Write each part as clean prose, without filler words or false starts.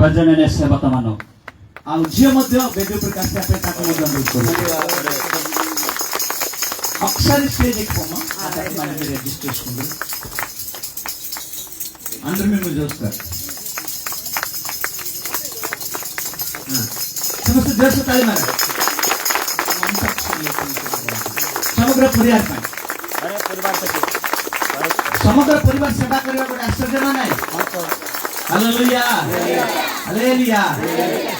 भजन सेवा तमान ଆଉ ଝିଅ ମଧ୍ୟ ବେଦି ଉପରେ ଆସିବା ପାଇଁ ତାକୁ ମଧ୍ୟ ଅନୁରୋଧ କରୁଛି। ఒకసారి స్టేజ్ ఎక్కువ రిజిస్ట్రేషన్ అందరూ మిమ్మల్ని చూస్తారు समस्त जोर से ताली मारो समग्र परिवार ପାଇଁ समग्र परिवार सेवा କରିବା ଗୋଟେ ఆశ్చర్య ନାହିଁ హల్లెలూయా హల్లెలూయా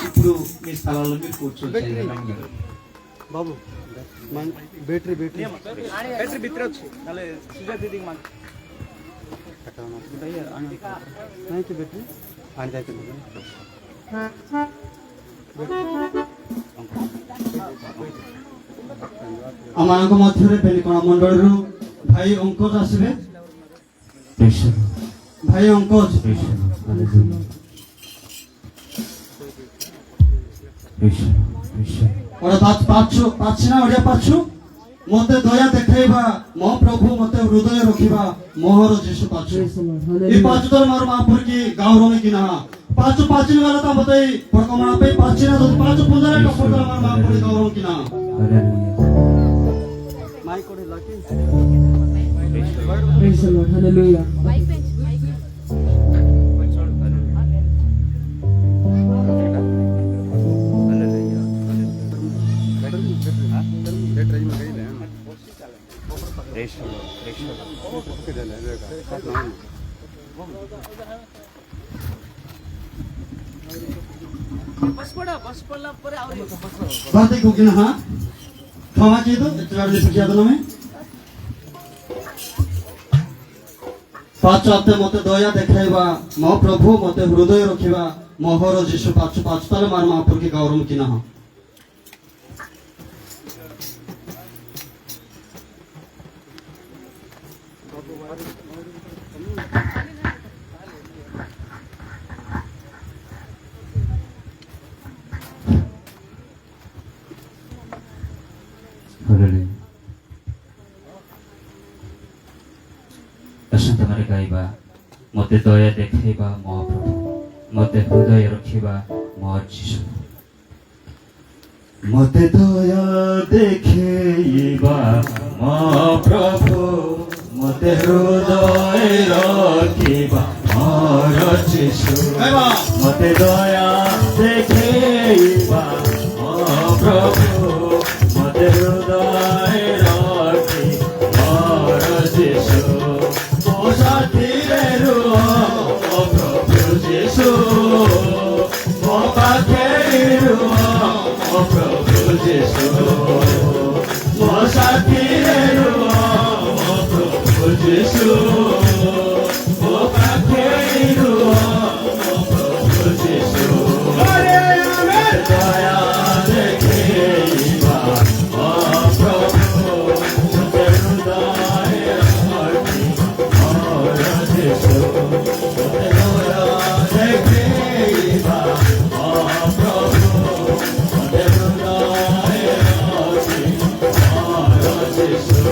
ఇప్పుడు మీ స్థలాల్లో మీరు కూర్చోండి బాబు బ్యాటరీ బ్యాటరీ బ్యాటరీ भितर ଅଛି నલે సుజా దీది मान नहीं तो बैटरी आने जाके आमानक मध्य बेलिकणा मंडल भाई अंकुश आसबे भाई अंकुश पाछना ओडिया पाछु मते दया देखाइबा मो प्रभु मते हृदय रखिबा मोहर जीशु पाछु ई पाछु तर मार महापुर की गांव रोने की ना पाछु पाछिन वाला ता मते परकमणा पे पाछिना तो पाछु पुजारा टपर तर मार महापुर की गांव रोने की ना माइक कोडे लाके प्रेज द लॉर्ड हालेलुया बातें को किना हां क्षमा की तो इतना ले सकिया तो में पाँच हफ्ते मते दया देखाइबा मो प्रभु मते हृदय रखिबा मोहर जीशु पाछु पाछु ताले मार महापुर की गौरव किना हां गाइबा मते दया देखाइबा मो प्रभु मते हृदय रखिबा मो जीशु मते दया देखाइबा मो प्रभु मते हृदय रखिबा मोर जीशु मते दया देखाइबा मो प्रभु मते हृदय रखिबा मोर जीशु साथी रो ओ प्रभु जीशु मो पाखे रो ओ प्रभु जीशु मो साथी रो ओ प्रभु जीशु मो पाखे रो ओ प्रभु जीशु अरे आमेन दया देखेबा ओ प्रभु मते हृदय Jesus,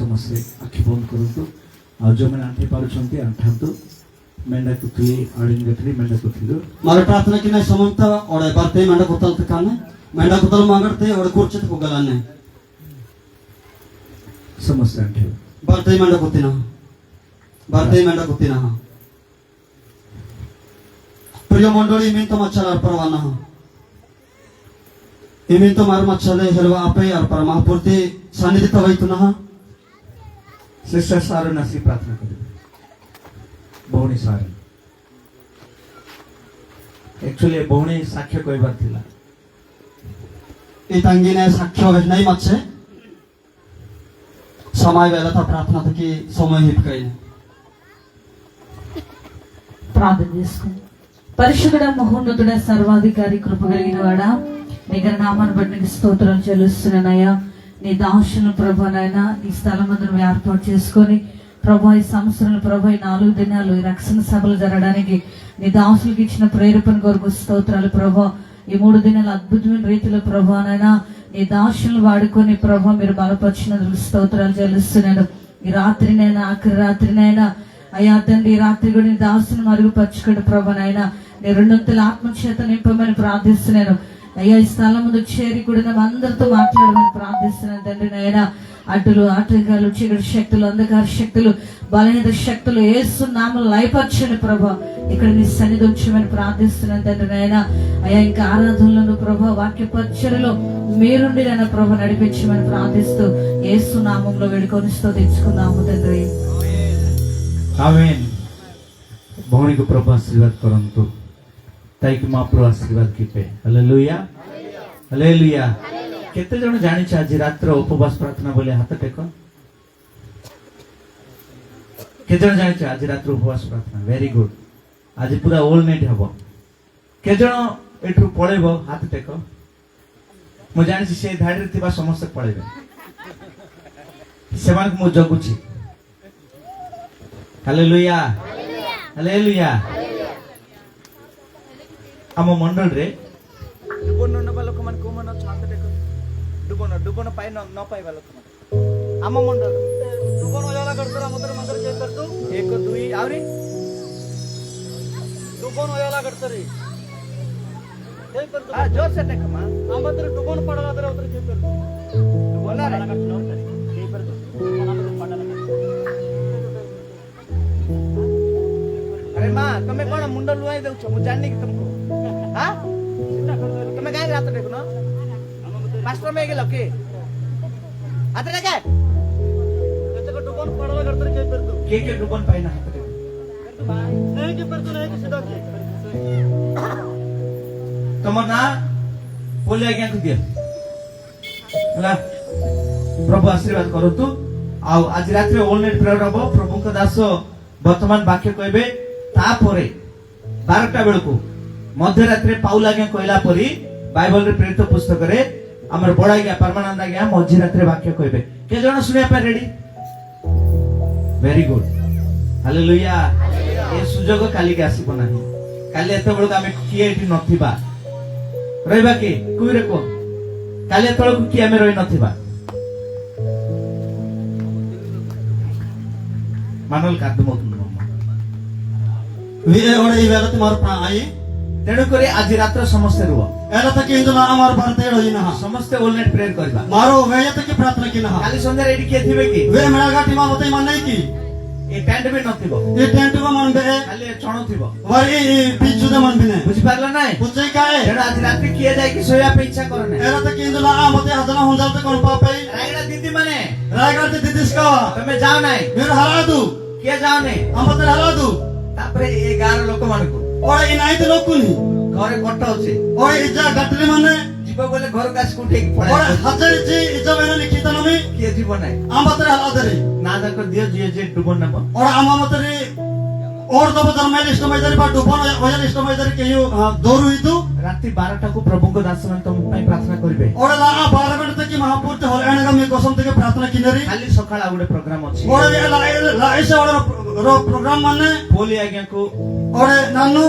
ସମସ୍ତେ ଆଖି ବନ୍ଦ କରନ୍ତୁ। ଆଉ ଯେଉଁମାନେ ଆଣ୍ଠି ପାରୁଛନ୍ତି ଆଣ୍ଠାନ୍ତୁ। मेंढा कुथली आडिंग गठरी मेंढा कुथली मारे प्रार्थना की नहीं समझता और बारते मेंढा कुतल तकाने मेंढा कुतल मांगते और कुर्चत को गलाने समस्त आंटे बारते मेंढा कुत्ती ना प्रिय मंडळी मी तो मच्छर परवाना इमिन तो मार मच्छले हेलवा आपे और परमापूर्ति सानिध्य तवैतुना सिस्टर सारू नसी प्रार्थना करें भौणी सारू एक्चुअली भौणी साक्ष्य कहबार थिला ए तंगिने साक्ष्य नहीं मच्छे समय वेला तो प्रार्थना की समय हिप कई ప్రార్థన చేసుకోండి. పరిశుద్ధుడ మహోన్నతుడ సర్వాధికారి కృప కలిగిన వాడా నీ నామాన్ని బట్టి నీకు స్తోత్రాలు చెల్లిస్తున్నానయ్యా. నీ దాసులను ప్రభానైనా నీ స్థలం అందరూ ఏర్పాటు చేసుకొని ప్రభా ఈ సంవత్సరంలో ప్రభా 4 దినాలు ఈ రక్షణ సభలు జరగడానికి నీ దాసులకు ఇచ్చిన ప్రేరేపణ కొరకు స్తోత్రాలు ప్రభా. ఈ 3 దినాలు అద్భుతమైన రీతిలో ప్రభానైనా నీ దాసులను వాడుకొని ప్రభా మీరు బలపరిచినందుకు స్తోత్రాలు చెల్లిస్తున్నాను. ఈ రాత్రినైనా ఆఖరి రాత్రినైనా అయ్యా తండ్రి రాత్రి కూడా నీ దాసుని మరుగుపరచుకోండి ప్రభా నాయన నీ 2 ఆత్మచేత నింపమని ప్రార్థిస్తున్నాను అయ్యా. ఈ స్థలం ముందు చేరి కూడా అందరితో మాట్లాడమని ప్రార్థిస్తున్నాను తండ్రి నాయన. అడ్డులు ఆటంకాలు చీకటి శక్తులు అంధకార శక్తులు బలహీన శక్తులు యేసు నామములో లయపరచండి ప్రభా. ఇక్కడ నీ సన్నిధి ఉంచమని ప్రార్థిస్తున్నాను తండ్రి నాయన. అయ్యా ఇంకా ఆరాధనలను ప్రభా వాక్య పరిచర్యలో మీరుండి నన్ను ప్రభా నడిపించమని ప్రార్థిస్తూ యేసు నామములో వేడుకొని స్తుతించుకుందాము తండ్రి. आमेन. भौणी को प्रभु आशीर्वाद करंतु ताई कि मां प्रभु आशीर्वाद कीपे. Hallelujah hallelujah. केते जण जानि छ आज रात्र उपवास प्रार्थना बोले हाथ टेक. केते जण जानि छ आज रात्र उपवास प्रार्थना वेरी गुड. आज पूरा ऑल नाइट हबो. के जण एठु पळेबो हाथ टेक. मु जानि छी से धाडी थिबा समस्त पळेबे सेमान मु जगुछि. Hallelujah hallelujah. ଆମ ମଣ୍ଡଳରେ ଡୁବନ ନବା ଲୋକମାନେ କୋଉମାନେ ଅଛ ହାତ ଟେକ ଡୁବନ ପାଇ ନ ପାଇବା ଲୋକମାନେ ଆମ ମଣ୍ଡଳ डुबन वयाला करतो मतर मंदिर के करतो 1 2 ଆହୁରି डुबन वयाला करतो रे हे करतो ಆ ಜೋರ್ से ಟೆಕ ಮಾ आमतर डुबन पडला तर उतर के करतो बोला रे अरे माँ तुम्हें कौन मुंडा लुआई देउछ मु जाननी कि तुमको हां तुम्हें काहे रात देखो ना मास्टर में गेलो के आते रे के त्याचं डुबन पडला करतो के करतो के डुबन पाहिना हात टेक नहीं के करतो नहीं के सीधा के ତମ ନାଁ ବୋଲେ ଆଜ୍ଞାକୁ ଦିଅ ହେଲା ପ୍ରଭୁ ଆଶୀର୍ବାଦ କରନ୍ତୁ ଆଉ ଆଜି ରାତିରେ ଅଲ୍ ନାଇଟ୍ ପ୍ରେୟର ହବ ପ୍ରଭୁଙ୍କ ଦାସ ବର୍ତ୍ତମାନ ବାକ୍ୟ କହିବେ ତାପରେ 12ଟା ବେଳକୁ ମଧ୍ୟରାତ୍ରିରେ ପାଉଲ ଆଜ୍ଞା କହିଲା ପରି ବାଇବଲରେ ପ୍ରେରିତ ପୁସ୍ତକରେ ଆମର ବଡ ଆଜ୍ଞା ପରମାନନ୍ଦ ଆଜ୍ଞା ମଧ୍ୟରାତ୍ରିରେ ବାକ୍ୟ କହିବେ କେ ଜଣ ଶୁଣିବା ପାଇଁ ରେଡି ଭେରି ଗୁଡ୍ ହାଲେଲୁୟା ଏ ସୁଯୋଗ କାଲିକି ଆସିବ ନାହିଁ କାଲି ଏତେବେଳକୁ ଆମେ କିଏ ଏଠି ନଥିବା ରହିବା କି କୁଇରେ କୁହ କାଲି ଏତେବେଳକୁ କିଏ ଆମେ ରହି ନଥିବା ମାନଲ କାଦମଉతుంది वे ओडे ई वेला तुम्हार प्रा आई ତେଣୁ କରି ଆଜି ରାତ୍ର ସମସ୍ତେ ରୁହ एला तक इंदुला अमार भारते होई ना ସମସ୍ତେ ଅଲ୍ ନାଇଟ୍ ପ୍ରେୟର କରିବା मारो वे तक की प्रार्थना की ना କାଲି ସନ୍ଧ୍ୟାରେ ଏଠି କିଏ ଥିବେ କି वे मेरा गाटी मा होते मन नहीं की ଏ ଟେଣ୍ଟ ବି ନଥିବ ये टेंट को मन बे ଖାଲି ଚଣ ଥିବ वरी पिचु दे मन बिने ବୁଝିପାରିଲ ନାଇଁ पुछे काए ତେଣୁ ଆଜି ରାତି କିଏ ଯାଇକି ଶୋଇବା ପାଇଁ ଇଚ୍ଛା କର ନାହିଁ एला तक इंदुला आ मते हजना हुंजाल ते कोन पापई ରାୟଗଡ଼ା ଦିଦି ମାନେ रायगढ़ ते दिदिस का ତମେ ଯାଅ ନାହିଁ मेरे हरा दू କିଏ ଯାଅ ନାହିଁ हम मते हरा दू ତାପରେ ଏ ଗାଁର ଲୋକମାନଙ୍କୁ ओडे इ नाइ ते लोग कुनी ଘରେ କଟ ଅଛି ओडे इजा गटली माने ଯିବ ବୋଲେ ଘରକୁ ଆସିକି ଉଠେଇକି ओडे ପଳେଇ हजार जी इजा वेना लिखित नमी କିଏ ଯିବ ନାହିଁ हम मते हरा दरे ନା ଯାକ ଦିଅ ଯିଏ ଯିଏ ଡୁବନ ନେବ ओडे हम मते और दब धर्मेल इष्ट मैदारी पा डुबन वजन इष्ट मैदारी के यू दोरु हितु ରାତି 12ଟାକୁ ପ୍ରଭୁଙ୍କ ଦାସମାନେ ତମ ପାଇଁ ପ୍ରାର୍ଥନା କରିବେ ओडे ला आ 12 मिनट तक की महापुर ते होल एणगा मी कसम तक प्रार्थना किनरी କାଲି ସକାଳ ଆଉ ଗୋଟେ ପ୍ରୋଗ୍ରାମ ଅଛି ओडे ला ऐसे ओडे रो प्रोग्राम माने ପୋଲି ଆଜ୍ଞାକୁ ओडे नानु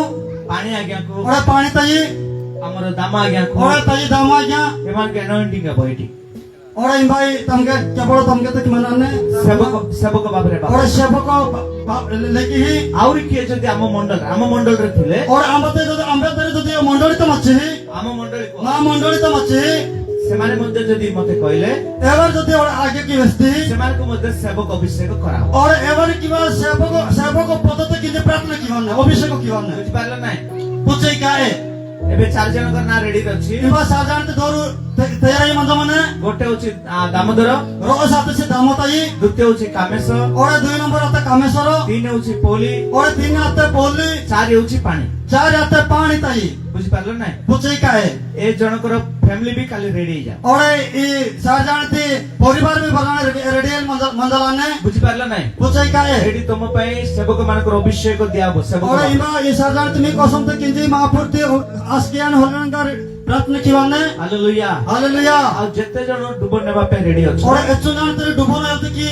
ପାଣି ଆଜ୍ଞାକୁ ओडे पानी तई ଆମର ଦାମ ଆଜ୍ଞାକୁ ओडे तई दामा या ଏମାନଙ୍କୁ anointing ହେବ ଏଠି ओडे इनभाई तमके केवल तमके तक मनाने ସେବକ ଭାବରେ ବାବା ओडे सेवक लेकी ही ଆହୁରି କିଏ ଯଦି ଆମ ମଣ୍ଡଳରେ ଥିଲେ ओडे आंबते जो आंबेतरी जो मंडळी तो मच्छी ଆମ ମଣ୍ଡଳୀକୁ मा मंडळी तो मच्छी ସେମାନେ ମଧ୍ୟ ଯଦି ମତେ କହିଲେ एवर जो ओडे आगे की वस्ती ସେମାନଙ୍କୁ ମଧ୍ୟ ସେବକ ଅଭିଷେକ କରାହବ और एवर किवा सेवक पद्धति किने प्रार्थना किवन अभिषेक किवन ବୁଝିପାରିଲ ନାହିଁ पूछे काए ଏବେ 4 ଜଣଙ୍କ ନାଁ ରେଡି ଅଛି इवा साजानते दोरु तयारी मंद माने ଗୋଟେ ହଉଛି ଦାମୋଦର रो साथे से दामताई ଦ୍ୱିତୀୟ ହଉଛି କାମେଶ और 2 नंबर आते कामेश्वर 3 ହଉଛି ପୋଲି और 3 आते बोली 4 ହେଉଛି ପାଣି 4 आते पानी ताई ବୁଝିପାରିଲ ନାହିଁ पूछे काए ଏ ଜଣଙ୍କର ଫ୍ୟାମିଲି ବି କାଲି ରେଡି ହେଇଯାଅ और ई साजानते परिवार भी बनाने रेडियल मंदलाने ବୁଝିପାରିଲ ନାହିଁ पूछे काए ଏଠି ତମ ପାଇଁ ସେବକ ମାନଙ୍କର ଅଭିଷେକ ଦିଆହବ ସେବକ और इमा ई साजानते मी कसम ते किंजी महापुरती आस्कियान होलनगर प्रार्थना किवाने ହାଲେଲୁୟା हालेलुया ଆଉ ଯେତେ ଜଣ ଡୁବ ନେବା ପାଇଁ ରେଡି ଅଛ और एचो जानते डुबोना आते की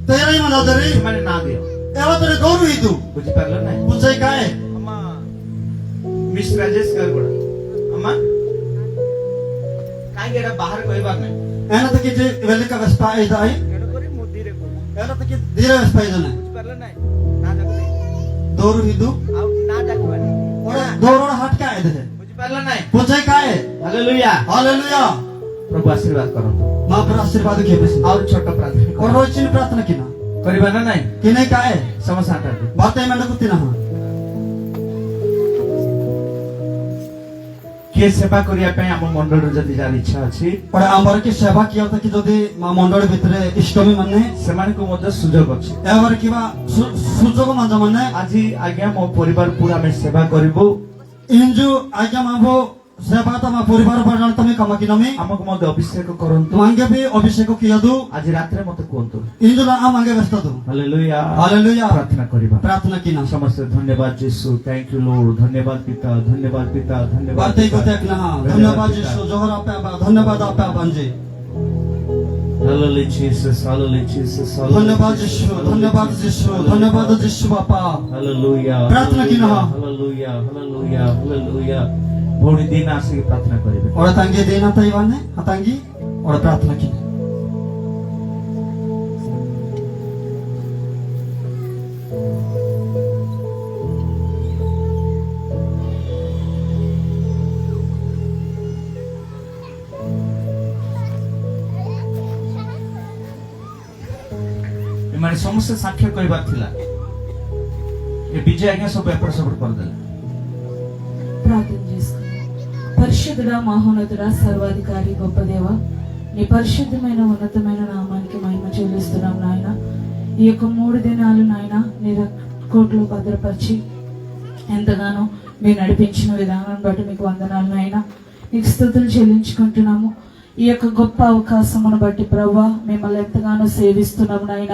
तयारी मंद दरी ସେମାନେ ନାଁ ଦିଅ एवा तेरे दोरु हितु ବୁଝିପାରିଲ ନାହିଁ पूछे काए అమ్మా ମିସ୍ ରାଜେଶ ଗାରଗୋଡା ଅମା କାହିଁକି ଏଟା ବାହାର କହିବାର ନାହିଁ एना तक की वेलिका वेस्पा इदाई ଏଣୁ କରି ମୁଁ ଧୀରେ କହୁଛି एना तक की धीरे वेस्पा इदाने ବୁଝିପାରିଲ ନାହିଁ ନା ଯାକ दोरु हितु ଆଉ ନା ଯାକବାନି और दोरु हट का इधर ବୁଝିପାରିଲ ନାହିଁ पूछे काए ହାଲେଲୁୟା हालेलुया ପ୍ରଭୁ ଆଶୀର୍ବାଦ କରନ୍ତୁ मां पर आशीर्वाद के बस ଆହୁରି ଛୋଟ ପ୍ରାର୍ଥନା और रोज चिन प्रार्थना किना କରିବା ନା ନାହିଁ किने काए ସମସ୍ତେ ହାତ बातें मैंने कुत्ती ना କିଏ ସେବା କରିବା ପାଇଁ ଆମ ମଣ୍ଡଳରୁ ଯଦି ଯାହାର ଇଚ୍ଛା ଅଛି और आंबर की सेवा किया था कि जदि मां मंडल भितरे इष्टमी माने ସେମାନଙ୍କୁ ମଧ୍ୟ ସୁଯୋଗ ଅଛି एवर किवा सुजोग मंज माने ଆଜି ଆଜ୍ଞା ମୋ ପରିବାର ପୁରା ଆମେ ସେବା କରିବୁ इंजु आज्ञा माबो सेवा तमा परिवार पर तमे कमा किनमी ଆମକୁ ମଧ୍ୟ ଅଭିଷେକ କରନ୍ତୁ मांगे भी अभिषेक किया दु ଆଜି ରାତିରେ ମତେ କୁହନ୍ତୁ इंजु ला मांगे व्यस्त दु ହାଲେଲୁୟା हालेलुया ପ୍ରାର୍ଥନା କରିବା प्रार्थना किना ସମସ୍ତେ ଧନ୍ୟବାଦ ଯୀଶୁ ଥ୍ୟାଙ୍କ ୟୁ ଲର୍ଡ ଧନ୍ୟବାଦ ପିତା ଧନ୍ୟବାଦ ପିତା ଧନ୍ୟବାଦ बातें को देखना धन्यवाद यीशु जोहर आपे धन्यवाद आपे बंजे Hallelujah, Jesus. Hallelujah, Jesus. धन्यवाद यीशु, धन्यवाद यीशु, धन्यवाद यीशु बापा। Hallelujah. प्रार्थना की ना। Hallelujah, hallelujah, hallelujah. भोड़ी दिन आसिक प्रार्थना करिबे। और तांगे देना था इवाने, तांगी और प्रार्थना की। ମାନେ ସମସ୍ତେ ସାକ୍ଷ୍ୟ କହିବାର ଥିଲା ଏ ବିଜୟ ଆଜ୍ଞା ସବୁ ଏପଟ ସେପଟ କରିଦେଲେ। ప్రార్థన చేసుకుందాం. పరిశుద్ధుడా మహోన్నతుడా సర్వాధికారి గొప్ప దేవ, నీ పరిశుద్ధమైన ఉన్నతమైన నామానికి మహిమ చెల్లిస్తున్నాం నాయన. ఈ యొక్క 3 దినాలు నాయన నీ కోట్లో భద్రపరిచి ఎంతగానో మీరు నడిపించిన విధానాన్ని బట్టి మీకు వందనాలు నాయన. నీకు స్తుతులు చెల్లించుకుంటున్నాము. ఈ యొక్క గొప్ప అవకాశమును బట్టి ప్రభువా మిమ్మల్ని ఎంతగానో సేవిస్తున్నాము నాయన.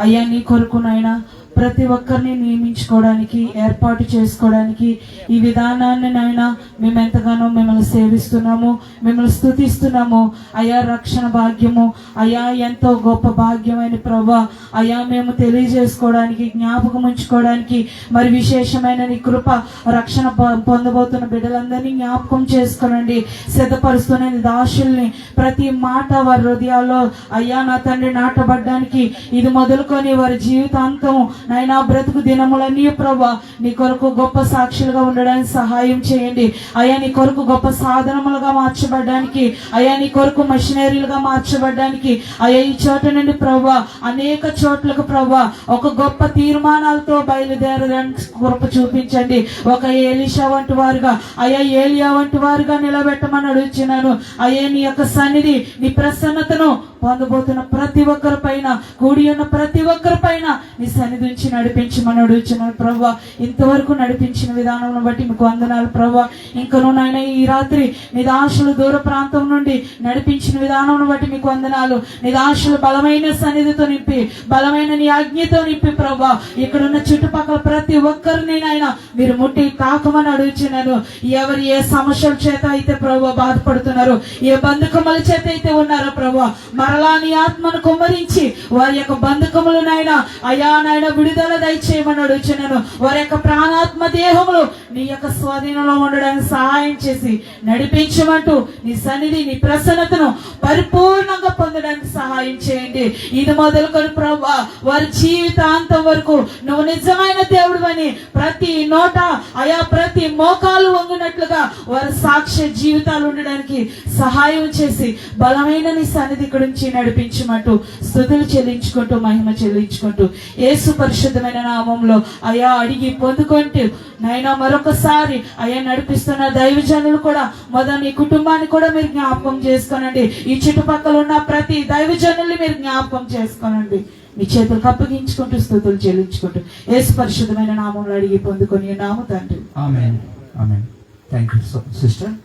అయ్యా నీ కొరకు నాయన ప్రతి ఒక్కరిని నియమించుకోవడానికి, ఏర్పాటు చేసుకోవడానికి ఈ విధానాన్ని నాయన మేము ఎంతగానో మిమ్మల్ని సేవిస్తున్నాము, మిమ్మల్ని స్తుతిస్తున్నాము. అయా రక్షణ భాగ్యము, అయా ఎంతో గొప్ప భాగ్యమైన ప్రభా, అయా మేము తెలియజేసుకోవడానికి, జ్ఞాపకం ఉంచుకోవడానికి, మరి విశేషమైన నీ కృప రక్షణ పొందబోతున్న బిడ్డలందరినీ జ్ఞాపకం చేసుకోనండి. సిద్ధపరుస్తున్న నీ దాసుల్ని ప్రతి మాట వారి హృదయాల్లో అయ్యా నా తండ్రి నాటబడ్డానికి ఇది మొదలుకొని వారి జీవితాంతం నాయనా బ్రతుకు దినములన్నీ ప్రభా నీ కొరకు గొప్ప సాక్షులుగా ఉండడానికి సహాయం చేయండి. అయ్యా నీ కొరకు గొప్ప సాధనములుగా మార్చబడ్డానికి, అయ్యా నీ కొరకు మిషనరీలుగా మార్చబడ్డానికి, అయ్యా ఈ చోట నుండి ప్రభా అనేక చోట్లకు ప్రభా ఒక గొప్ప తీర్మానాలతో బయలుదేరడానికి కృప చూపించండి. ఒక ఎలీషా వంటి వారుగా, అయ్యా ఏలియా వంటి వారుగా నిలబెట్టమని అడుగుతున్నాను. అయ్యా నీ యొక్క సన్నిధి, నీ ప్రసన్నతను పొందబోతున్న ప్రతి ఒక్కరి పైన, కూడి ఉన్న ప్రతి ఒక్కరి పైన నీ సన్నిధి నుంచి నడిపించమని అడుగుతున్నాను ప్రభా. ఇంతవరకు నడిపించిన విధానం బట్టి మీకు వందనాలు ప్రభా. ఇంకను నాయన ఈ రాత్రి నీ దాసులు దూర ప్రాంతం నుండి నడిపించిన విధానం బట్టి మీకు వందనాలు. నీ దాసులు బలమైన సన్నిధితో నింపి, బలమైన నీ ఆజ్ఞతో నింపి ప్రభా ఇక్కడున్న చుట్టుపక్కల ప్రతి ఒక్కరిని నాయన మీరు ముట్టి తాకమని అడుగుతున్నాను. ఎవరు ఏ సమస్యల చేత అయితే ప్రభా బాధపడుతున్నారు, ఏ బంధకముల చేత అయితే ఉన్నారో ప్రభా మరలా నీ ఆత్మను కుమ్మరించి వారి యొక్క బంధకములు నాయన అయా నాయన విడుదల దయచేయమని అడుగుతున్నాను. వారి యొక్క ప్రాణాత్మ దేహములు నీ యొక్క స్వాధీనంలో ఉండడానికి సహాయం చేసి నడిపించమంటూ నీ సన్నిధి, నీ ప్రసన్నతను పరిపూర్ణంగా పొందడానికి సహాయం చేయండి. ఇది మొదలుకొని ప్రభా వారి జీవితాంతం వరకు నువ్వు నిజమైన దేవుడు అని ప్రతి నోట అయా ప్రతి మోకాలు వంగినట్లుగా వారి సాక్ష్య జీవితాలు ఉండడానికి సహాయం చేసి బలమైన నీ సన్నిధి ఇక్కడ నుంచి నడిపించమంటూ స్తుతులు చెల్లించుకుంటూ మహిమ చెల్లించుకుంటూ యేసు పరిశుద్ధమైన నామంలో అయా అడిగి పొందుకుంటూ నైనా మరొకసారి అయ్యా నడిపిస్తున్న దైవజనులు కూడా మొదలు నీ కుటుంబాన్ని కూడా మీరు జ్ఞాపకం చేసుకోనండి. ఈ చుట్టుపక్కల ఉన్న ప్రతి దైవజనుల్ని మీరు జ్ఞాపకం చేసుకోనండి. మీ చేతులకు అప్పగించుకుంటూ స్తుతులు చెల్లించుకుంటూ యేసు పరిశుద్ధమైన నామంలో అడిగి పొందుకొని నామ తండ్రి ఆమేన్, ఆమేన్. Thank you sister.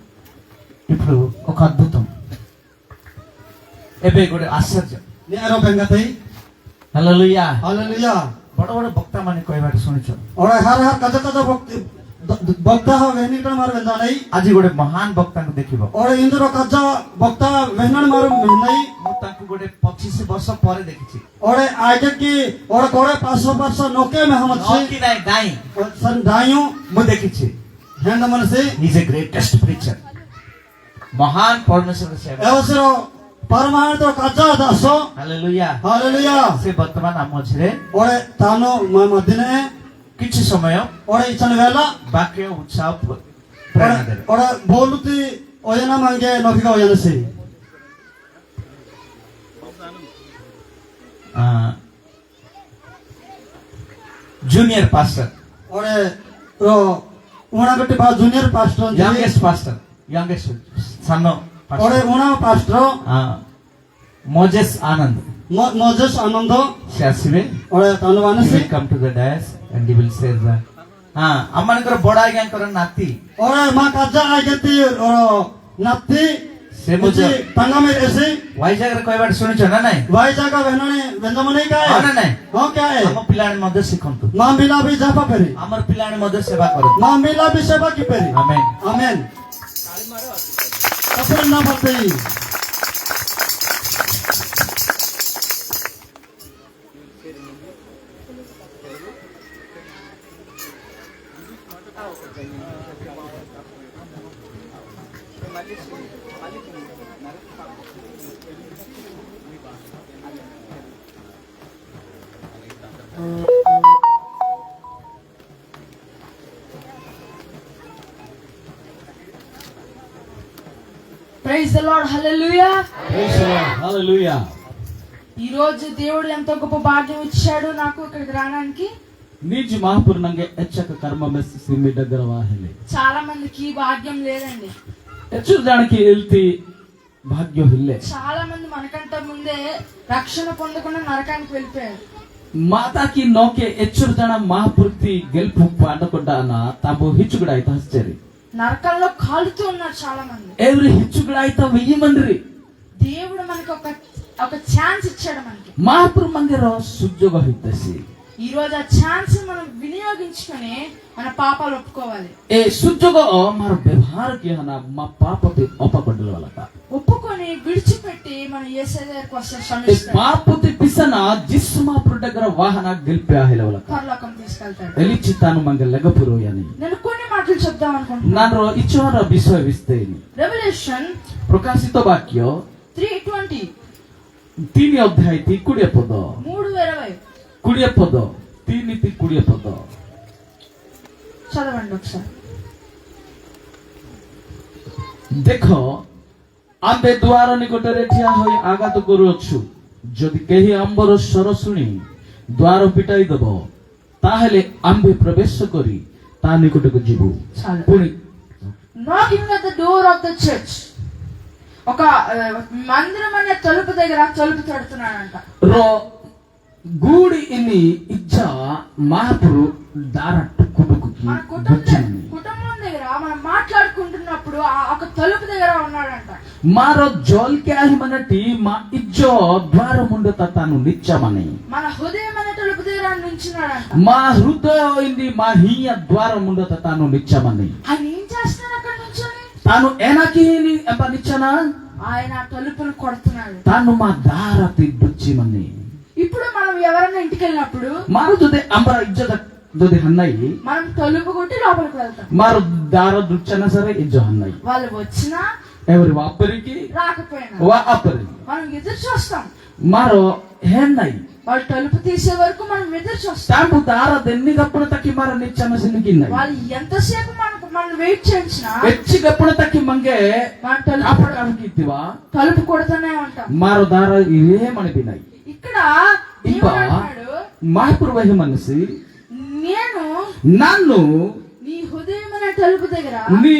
ఇప్పుడు ఒక అద్భుతం, ଏବେ ଗୋଟେ ଆଶ୍ଚର୍ଯ୍ୟ. न्यारो बेंगतई ହାଲେଲୁୟା. हालेलुया। ବଡ ବଡ ବକ୍ତା ମାନେ କହିବାଟା ଶୁଣିଛ. और हर हर कद कद बक्ता हो वेनी का मार वेंदा नहीं। ଆଜି ଗୋଟେ ମହାନ ବକ୍ତାଙ୍କୁ ଦେଖିବ. और इंद्र कज्जा बक्ता वेनन मार नहीं। ମୁଁ ତାଙ୍କୁ ଗୋଟେ 25 ବର୍ଷ ପରେ ଦେଖିଛି. और आगे की और कोड़े 500 वर्ष नोके में हम ହଁ କି ନାହିଁ ନାହିଁ, सन दाइयों ମୁଁ ଦେଖିଛି. हैंड मन से ହି ଇଜ ଏ ଗ୍ରେଟେଷ୍ଟ ପ୍ରିଚର. ମହାନ ପରମେଶ୍ୱର ସେବା. एवसरो परमाण तो कज्जा दासो ହାଲେଲୁୟା. हालेलुया। ସେ ବର୍ତ୍ତମାନ ଆମ ମଝିରେ और तानो मदिने କିଛି ସମୟ और इचन वेला ବାକ୍ୟ ଉତ୍ସାହ ପ୍ରେରଣା ଦେବେ. और बोलती ओयना मांगे नफिका ओयना से junior pastor, और रो उना गट्टी बा junior pastor youngest pastor, youngest son of और pastor, उना पास्टर Moses Anand. मोजेस आनंद ସେ ଆସିବେ. और तानवाने He से will come to the dais and he will say that ଆମମାନଙ୍କର ବଡ ଆଜ୍ଞାଙ୍କର ନାତି और मां कज्जा आगेती और नत्ती ସେ ମୁझे तंगा में ऐसे ୱାଇଜାଗରେ କହିବାଟା ଶୁଣିଛ ନା ନାଇଁ? भाई जागा वेनने वेंदमने का ହଁ ନା है ନାଇଁ? हां क्या है ଆମ ପିଲାମାନେ ମଧ୍ୟ ଶିଖନ୍ତୁ. मां मिला भी जापा पेरी ଆମର ପିଲାମାନେ ମଧ୍ୟ ସେବା କରନ୍ତୁ. मां मिला भी सेवा की पेरी ଆମେନ୍. आमेन कपड़े ना पड़ते ప్రైజ్ ది లార్డ్, హల్లెలూయా. హల్లెలూయా. ఈ రోజు దేవుడు ఎంతో గొప్ప భాగ్యం ఇచ్చాడు నాకు ఇక్కడికి రావడానికి. నిజ్ మహాపురు నంగే ఎచ్చక కర్మ మెస్ సిమి దగ్గర వాహలే. చాలా మందికి ఈ భాగ్యం లేదండి. ఎచ్చు దానికి ఎల్తి భాగ్యం హిల్లే. చాలా మంది మనకంటే ముందే రక్షణ పొందకుండా నరకానికి వెళ్ళిపోయారు. మాతాకి నోకే ఎచ్చురు జన మహాపుర్తి గెలుపు పాడకొడ్డాన తాము హిచ్చుగుడ అయితే హస్చరి. నరకంలో కాలుతూ ఉన్నారు చాలా మంది. ఎవరి హిచ్చుగుడ అయితే 1000 మంది. దేవుడు మనకి ఒక ఛాన్స్ ఇచ్చాడు మనకి. మహాపురు మందిరో సుజోగ హిద్దసి. ఈ రోజు ఆ ఛాన్స్ మనం వినియోగించుకొని మన పాపాలు ఒప్పుకోవాలి. ఏ సుజోగ మార వ్యవహార కి హన మా పాపతి ఒప్పకొడ్డల వలక. ఒప్పుకొని విడిచిపెట్టి మనం యేసయ్య దగ్గరికి వస్తే క్షమిస్తాడు. పాపతి పిసన జిస్ మహాపురు దగ్గర వాహన గెలిపే ఆహెల వలక. పరలోకం తీసుకెళ్తాడు. ఎలిచి తాను మంగ లెగపురు అని. నేను కొన్ని మాటలు చెప్దాం అనుకుంటున్నాను. ನಾನು ಇಚ್ಚೋರ ವಿಶ್ವವಿಸ್ತೇನೆ. రెవల్యూషన్ ಪ್ರಕಾಶಿತ ವಾಕ್ಯ 3:20 3 ಅಧ್ಯಾಯ ಕುಡಿಯ ಪದ 3:20 ಕುಡಿಯ ಪದ 3 ಕುಡಿಯ ಪದ చదవండి ఒకసారి. ଦେଖ ଆମ୍ଭେ ଦୁଆର ନିକଟରେ ଠିଆ ହୋଇ ଆଘାତ କରୁଅଛୁ, ଯଦି କେହି ଆମ୍ଭର ସ୍ୱର ଶୁଣି ଦ୍ୱାର ପିଟାଇ ଦେବ, ତାହେଲେ ଆମ୍ଭେ ପ୍ରବେଶ କରି ତା ନିକଟକୁ ଯିବୁ. చాలు. ପୁଣି knocking at the door of the church. ఒక మందిరం అనే తలుపు దగ్గర తలుపు తడుతున్నాడంట. ର గూడి ఇని ఇచ్చా మహాపురు దార టుక్కుడుకు మన కుటుంబం దగ్గర మనం మాట్లాడుకుంటున్నప్పుడు ఒక తలుపు దగ్గర ఉన్నాడంట. మారో జోల్కే ఆహిమనటి మా ఇజ్జో ద్వారముండ తాను నిత్యమని. మన హృదయం అనే తలుపు దగ్గర నుంచున్నాడంట. మా హృదయం ఇంది మా హీయ ద్వారముండ తాను నిత్యమని. ఆయన ఏం చేస్తున్నాడు అక్కడ నుంచొని? తాను ఎనకి ఎంప నిచ్చనా? ఆయన తలుపులు కొడుతున్నాడు. తాను మా దార తిడ్డుచ్చిమని. ఇప్పుడు మనం ఎవరైనా ఇంటికి వెళ్ళినప్పుడు మారు జొదే అంబర ఇజ్జత జొదే హన్నయి మనం తలుపు కొట్టి లోపలికి వెళ్తాం. మారు దార దుచ్చన సరే ఇజ్జో హన్నయి. వాళ్ళు వచ్చినా ఎవరి వాపరికి రాకపోయినా వా అపరి మనం ఎదురు చూస్తాం. మారో హెన్నయి వాళ్ళు తలుపు తీసే వరకు మనం ఎదురు చూస్తాం. తాము దార దెన్నిగప్పుడు తక్కి మార నిచ్చన సిన్నికిన్నయి. వాళ్ళు ఎంతసేపు మనం వెయిట్ చేయించినా ಹೆಚ್ಚಿಗಪ್ಪಣ ತಕ್ಕಿ ಮಂಗೆ మన తలుపు ಕಾಪಡಾಕಿತ್ತೀವಾ తలుపు కొడుతూనే ఉంటాం. ಮಾರೋ ದಾರ ಇವೇ ಮಣಿಬಿನಾಯಿ. ఇక్కడ ಇಪ್ಪ దేవుడు అంటున్నాడు, ಮಹಾಪುರ್ವಹಿ ಮನಸ್ಸಿ నేను ನಾನು నీ హృదయం అనే తలుపు దగ్గర ನೀ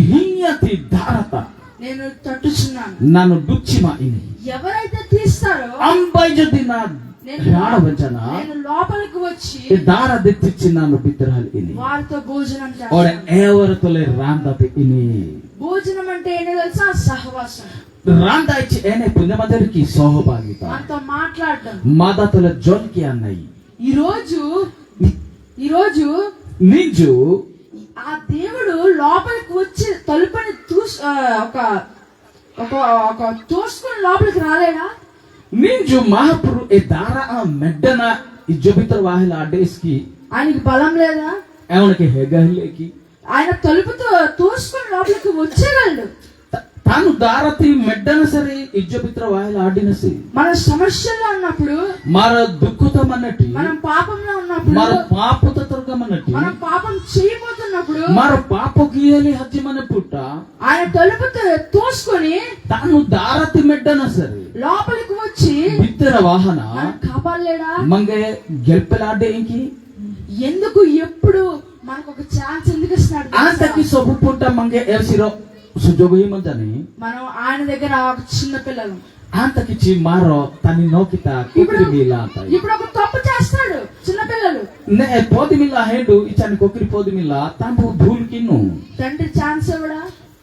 ಹಿಯತಿ ದಾರತ నేను తట్టుచున్నాను. ನಾನು ಡುಚ್ಚಿಮ ಇನಿ ఎవరైతే తీస్తారో ಅಂಬೈ ಜೊತೆ ನಾ రాడవచన నేను లోపలికి వచ్చి ఈ దార దెత్తిచ్చి ನಾನು ಬಿದ್ದರಹಲ್ ಇನಿ వారితో భోజనం ఓడ చేస్తాను. ఏవరతొలే రాందతి ఇని. భోజనం అంటే ఏంటో తెలుసా? సహవాసం. రాంద ఇచ్చి ఏనే పుణ్యమదరికి సహభాగిత మనతో మాట్లాడడం. మాదాతల జోన్కి అన్నయి. ఈరోజు నిజు ఆ దేవుడు లోపలికి వచ్చి తలుపుని ఒక తోసుకుని లోపలికి రాలేడా? నిజు మహాపురు ఏ దార ఆ మెడ్డన ఈ జొబితర్ వాహిల అడ్డేస్కి ఆయనకి బలం లేదా? ఏమనకి హెగహలేకి ఆయన తలుపుతో తోసుకుని లోపలికి వచ్చేయగలడు. తాను దారతి మెడ్డన సరే ఇజ్జబిత్ర వాహిల ఆడినసి. మన సమస్యల్లో ఉన్నప్పుడు, మర దుఃఖతమన్నటి, మనం పాపంలో ఉన్నప్పుడు, మర పాపతర్గమన్నటి, మనం పాపం చేయబోతున్నప్పుడు, మర పాపకియలి హజ్జమన పుట్ట ఆయన తలుపుతో తోసుకొని తాను దారతి మెడ్డన సరే లోపలికి వచ్చి బిత్తర వాహన కాపాడలేడా? మంగే గెల్పెలాడే ఇంకి ఎందుకు ఎప్పుడు మనకు ఒక ఛాన్స్ ఎందుకు ఇస్తున్నాడు? అంతకి సొబు పుట్ట మంగే ఎల్సిరో సుజోగు ఏమంటని మనం ఆయన దగ్గర ఒక చిన్న పిల్లలు అంతకిచ్చి మారో తని నోకిత కుక్రి మీలా అంటాయి. ఇప్పుడు ఒక తప్పు చేస్తాడు చిన్న పిల్లలు. నే పోది మిల్లా హేండు ఇచ్చాని కొక్రి పోది మిల్లా తాను ధూల్ కిన్ను తండ్రి ఛాన్స్ ఇవ్వడా?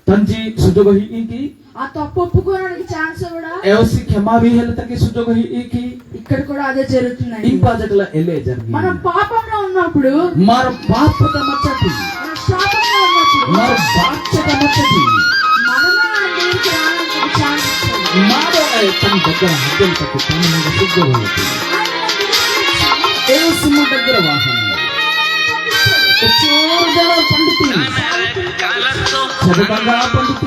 తంజి సుజోగు ఇంకి ఆ తప్పు ఒప్పుకోవడానికి ఛాన్స్ ఇవ్వడా? ఎవసి క్షమా విహలతకి సుజోగు ఇంకి. ఇక్కడ కూడా అదే జరుగుతుందండి. ఇంపాజట్ల ఎలే జరిగి మనం పాపంలో ఉన్నప్పుడు, మర పాపత మచ్చటి, మన శాపంలో ఉన్నప్పుడు, మర బాధ్యత మచ్చటి మనమే ఆయన దగ్గరికి రావడానికి ఒక ఛాన్స్ ఇచ్చాడు. మారో తన దగ్గర హద్దులు తక్కి తను మీద సుజోగు ఏసుము దగ్గర వాహనం ఆయన పండితి చదవంగా పండితి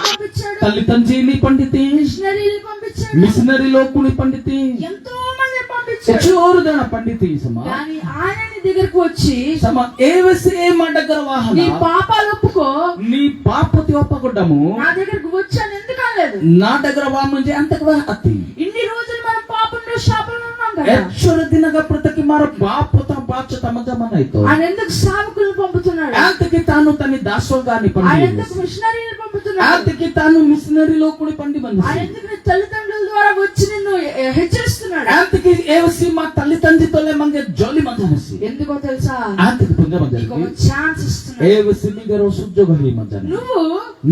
పంపించాడు, తల్లి తండ్రిని పండితి మిషనరీలు పంపించాడు, మిషనరీ లోకుని పండితి ఎంతో మంది పంపించాడు. ಹೆಚ್ಚೋರ್ದನ పండితి సమ కానీ ఆయన నీ దగ్గరకు వచ్చి సమ ఏవసే మడగర వాహన నీ పాపాలు ఒప్పుకో, నీ పాపతి ఒప్పకొడ్డము నా దగ్గరకు వచ్చాను ఎందుకు అనలేదు. నా దగ్గర వామంజే అంతకు అత్తి ఇన్ని రోజులు మనం పాపంలో శాపంలో ఉన్నాం కదా, ಹೆಚ್ಚರ ದಿನಗ ಪ್ರತಕ್ಕೆ ಮಾರ ಬಾಪತ ಬಾಚ ತಮದ ಮನಾಯ್ತು ఆయన ఎందుకు సేవకులను పంపుతున్నాడు, ఆంతకి తాను తన దాసోగాని ఆయన పండి ఎందుకు మిషనరీలు పంపుతున్నాడు, ఆంతకి తాను మిషనరీ లోకుని పండి ఆయన బంది ఎందుకు నీ తల్లిదండ్రుల ద్వారా వచ్చి నిన్ను హెచ్చరిస్తున్నాడు. ఆంతకి ఏవసి మా తల్లి తండ్రి తోలే మంగే జోలి మందనసి ఎందుకో తెలుసా, ఆంతకి పుంజ నీకు మందనసి ఒక ఛాన్స్ ఇస్తున్నాడు. ఏవసి నిగర సుజోగ హి మందన నువ్వు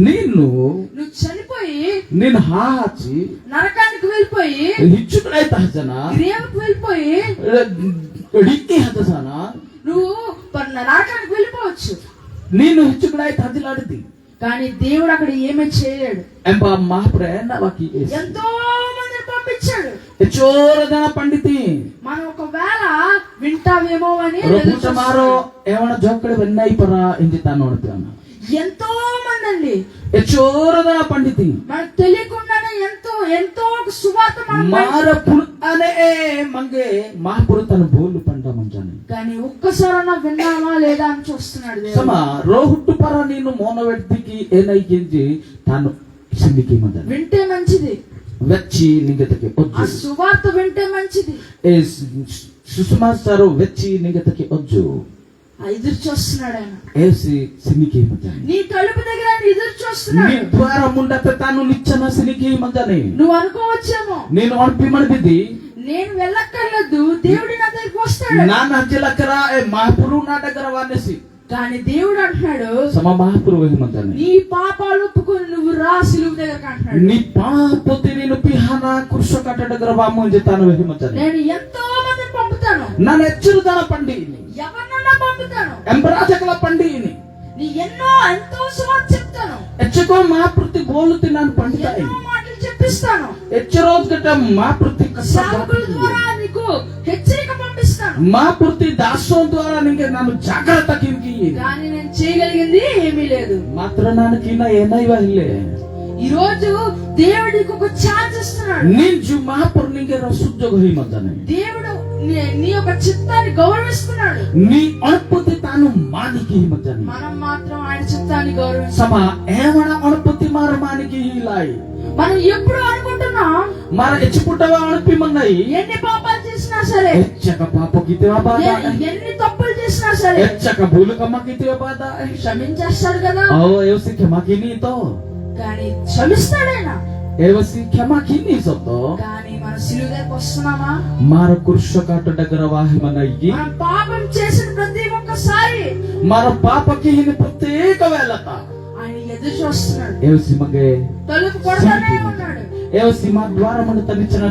నిన్ను చనిపోయి నేను హాచి నరకానికి వెళ్ళిపోయి ಹಿಚ್ಚುಕಡೆ ಹಜನ గ్రేవకు వెళ్ళిపోయి ಡಿಕ್ಕಿ ಹಜಸನ నువ్వు నరకానికి వెళ్ళిపోవచ్చు. ನೀನು ಹಿಚ್ಚುಕಡೆ ಹಜಲಾಡಿದಿ కానీ దేవుడు అక్కడ ఏమీ చేయలేడు. ಎಂಬ ಮಹಾಪ್ರಯಾಣ ವಾಕಿ ఎంతో మందిని పంపించాడు. ಹೆಚ್ಚೋರದನ పండితి మనం ఒకవేళ వింటావేమో అని ರೊಬ್ಬ ಮಾರೋ ಏವಣ ಜೋಕಡೆ ಬೆನ್ನೈ ಪರ ಎಂಜಿತ ನೋಡ್ತಾನ ఎంతో మంది అండి, ಹೆಚ್ಚೋರದನ పండితి మనకు తెలియకుండానే ఎంతో ఎంతో సువార్త మనం ಮಾರ ಪುಣನೆ ಮಂಗೆ ಮಹಾಪುರ ತನ್ನ ಬೋಲು పండ మంజాని కానీ ఒక్కసారన్నా విన్నామా లేదా అని చూస్తున్నాడు దేవుడు. ಸಮ ರೋಹುಟ್ಟು ಪರ ನೀನು ಮೋನ ವ್ಯಕ್ತಿಗೆ ಏನೈಕೆಂಜಿ ತಾನು ಸಿಂದಿಕೆ ಮಂಜಾನಿ వింటే మంచిది, వెచ్చి నిగతకి ఆ ఒజ్జు సువార్త వింటే మంచిది. ఏ సుష్మా సారు వెచ్చి నిగతకి ఒజ్జు ఎదురు చూస్తున్నాడు ఆయన, ఏసి సినికి మంజాని నీ తలుపు దగ్గర ఆయన ఎదురు నీ చూస్తున్నాడు. ద్వార ముండత తాను నిచ్చన సినికి మంజాని నువ్వు అనుకోవచ్చేమో నేను అనిపి మనిది నేను వెళ్ళక్కర్లేదు, దేవుడు నా దగ్గరికి వస్తాడు. నా నజ్జలకర ఏ మహాపురు నా దగ్గర వానేసి కానీ దేవుడు అంటున్నాడు, సమ మహాపురు వెహి మంజాని నీ పాపాలు ఒప్పుకొని నువ్వు రా సిలువ దగ్గరకు అంటున్నాడు. నీ పాపతి నేను పిహాన కుర్ష కట్ట దగ్గర వాము తాను వెహి మంజాని నేను ఎంతో మందిని పంపుతాను, నన్ను హెచ్చరుదన పండి ఎవరినన్నా పంపుతాను, ఎంబరాజకల పండి నీ ఎంతో సువార్త చెప్తాను, ಹೆಚ್ಚಕೋ ಮಹಾಪೃತಿ ಬೋಲುತ್ತಿ ನಾನು పండితాయి ఎన్నో మాటలు చెప్పిస్తాను, ಹೆಚ್ಚರೋದ್ ಗಟ್ಟ ಮಹಾಪೃತಿ సేవకుల ద్వారా నీకు హెచ్చరిక పంపిస్తాను. మహాపృతి దాసో ద్వారా నింಗೆ ನಾನು ಜಾಗ್ರತ ಕಿಂಗಿ కానీ నేను చేయగలిగింది ఏమీ లేదు. ಮಾತ್ರ ನಾನು ಕಿನ್ನ ಏನೈವ ಇಲ್ಲೇ ఈ రోజు దేవుడికి ఒక ఛాన్స్ ఇస్తున్నాడు. ನೀನ್ ಜು ಮಹಾಪುರ್ ನಿಂಗೆ ಸುಜ್ಜೋಗ ಹಿ ಮಂದಾನೆ దేవుడు నీ యొక్క చిత్తాన్ని గౌరవిస్తున్నాడు. ನೀ ಅಣಪತಿ ತಾನು ಮಾನಿಕೆ ಹಿ ಮಂದಾನೆ మనం మాత్రం ఆయన చిత్తాన్ని గౌరవిస్తాం. ಸಮ ಏವಣ ಅಣಪತಿ ಮಾರ ಮಾನಿಕೆ ಹಿ ಲಾಯಿ మనం ఎప్పుడు అనుకుంటున్నాం ಮಾರ ಹೆಚ್ಚುಪುಟ್ಟವ ಅಣಪಿ ಮನ್ನೈ ఎన్ని పాపాలు చేసినా సరే, ಹೆಚ್ಚಕ ಪಾಪ ಕಿತೆವ ಬಾದ ఎన్ని తప్పులు చేసినా సరే ಹೆಚ್ಚಕ ಭೂಲು ಕಮ್ಮ ಕಿತೆವ ಬಾದ క్షమించేస్తాడు కదా. ಓ ಯೋಸಿ ಕ್ಷಮಾ ಕಿನಿ తో కానీ క్షమిస్తాడైనా, ఏవసి క్షమా కిన్ని సొత్తో కానీ మన సిలువ దగ్గరకు వస్తున్నామా? మార కుర్ష కాట దగ్గర వాహి మనయ్యి మనం పాపం చేసిన ప్రతి ఒక్కసారి మార పాపకి హిని ప్రత్యేక వేళత ఆయన ఎదురు చూస్తున్నాడు, ఏవసి మగే తలుపు కొడతానే ఉన్నాడు. ఏవసి మా ద్వారమును తనిచిన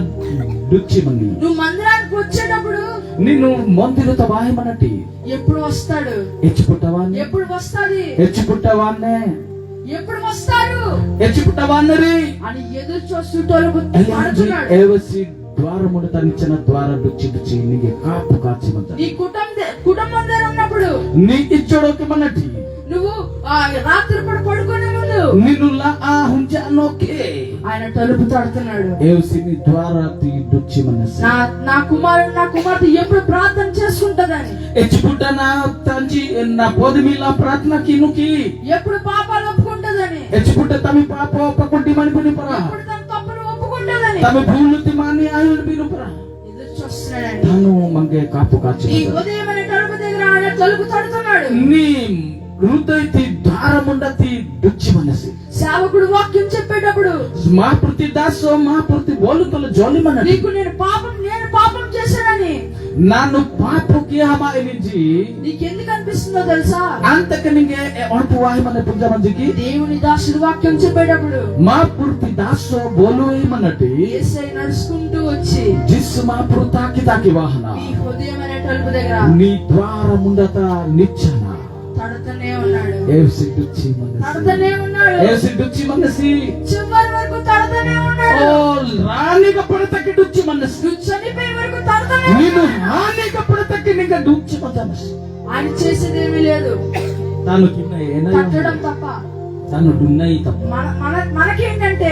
దుచ్చి మన్ని నువ్వు మందిరానికి వచ్చేటప్పుడు నిన్ను మందిరత వాహి మనటి ఎప్పుడు వస్తాడు, ఎచ్చిపుట్టవాన్ని ఎప్పుడు వస్తాది, ఎచ్చిపుట్టవాన్నే ఎప్పుడు వస్తారు ఎచ్చిపుట్టవాన్నరి అని ఎదురు చూస్తూ తలుపు పడుతున్నాడు. ఏవసి ద్వారమును తనిచిన ద్వార దుచ్చి దుచ్చి నీకు కాపు కాచి మంద నీ కుటుంబం దగ్గర ఉన్నప్పుడు నీ ఇచ్చోడోకి మనటి నువ్వు రాత్రి పూట పడుకునే ముందు నిన్ను లా ఆ హుంజానోకే ఆయన తలుపు తడుతున్నాడు. ఏవసి నీ ద్వార తీ దుచ్చి మనసి నా కుమార్తె ఎప్పుడు ప్రార్థన చేసుకుంటదని, ఎచ్చిపుట్ట నా తంచి నా పోదిమిలా ప్రార్థన కినుకి ఎప్పుడు పాపాలు ఒప్పుకుంటదని, ఎచ్చిపుట్ట తమి పాప ఒప్పకుంటి మనిపిని పరా ఎప్పుడు తన తప్పులు ఒప్పుకుంటదని తమి భూలుతి మాని ఆయుడు బిను పరా ఎదురు చూస్తున్నాడండి. తాను మంగే కాపు కాచి ఈ ఉదయం అనే తలుపు దగ్గర ఆయన తలుపు తడుతున్నాడు. నీ హృదయతి దారముండతి దుచ్చి మనసి సేవకుడు వాక్యం చెప్పేటప్పుడు మా ప్రతి దాసో మా ప్రతి బోలుతల జోలి మనటి నీకు నేను పాపం చేశానని ನಾನು ಪಾಪಕ್ಕೆ ಹಮಾಯಿನಿಂಜಿ నీకెందుకు అనిపిస్తుందో తెలుసా? ಅಂತಕ್ಕೆ ನಿಂಗೆ ಒಣಪು ವಾಹಿ ಮನೆ ಪುಂಜ ಮಂಜಿకి దేవుని దాసుడు వాక్యం చెప్పేటప్పుడు మా పూర్తి దాసో బోలువే మనటి యేసయ్య నడుచుకుంటూ వచ్చి జిస్ మా పూర్తాకి తాకి వాహన నీ హృదయం అనే తలుపు దగ్గర నీ ద్వార ముందత నిచ్చన తడుతూనే ఉన్నాడు, ఏసి దుచ్చి మనసి తడుతూనే ఉన్నాడు, ఏసి దుచ్చి మనసి చివరి వరకు తడుతూనే ఓ ఉన్నాడు. రానిక పడతకి దుచ్చి మనసి నువ్వు చనిపోయే వరకు తడుతూనే ನೀನು ఉన్నాడు. ಹಾನಿಕ ಪಡತಕ್ಕೆ ನಿಂಗೆ ದುಚ್ಚಿ ಮನಸಿ ఆయన చేసేదేమీ లేదు, తాను కింద కట్టడం తప్ప తాను డున్నయి తప్ప మనకేంటంటే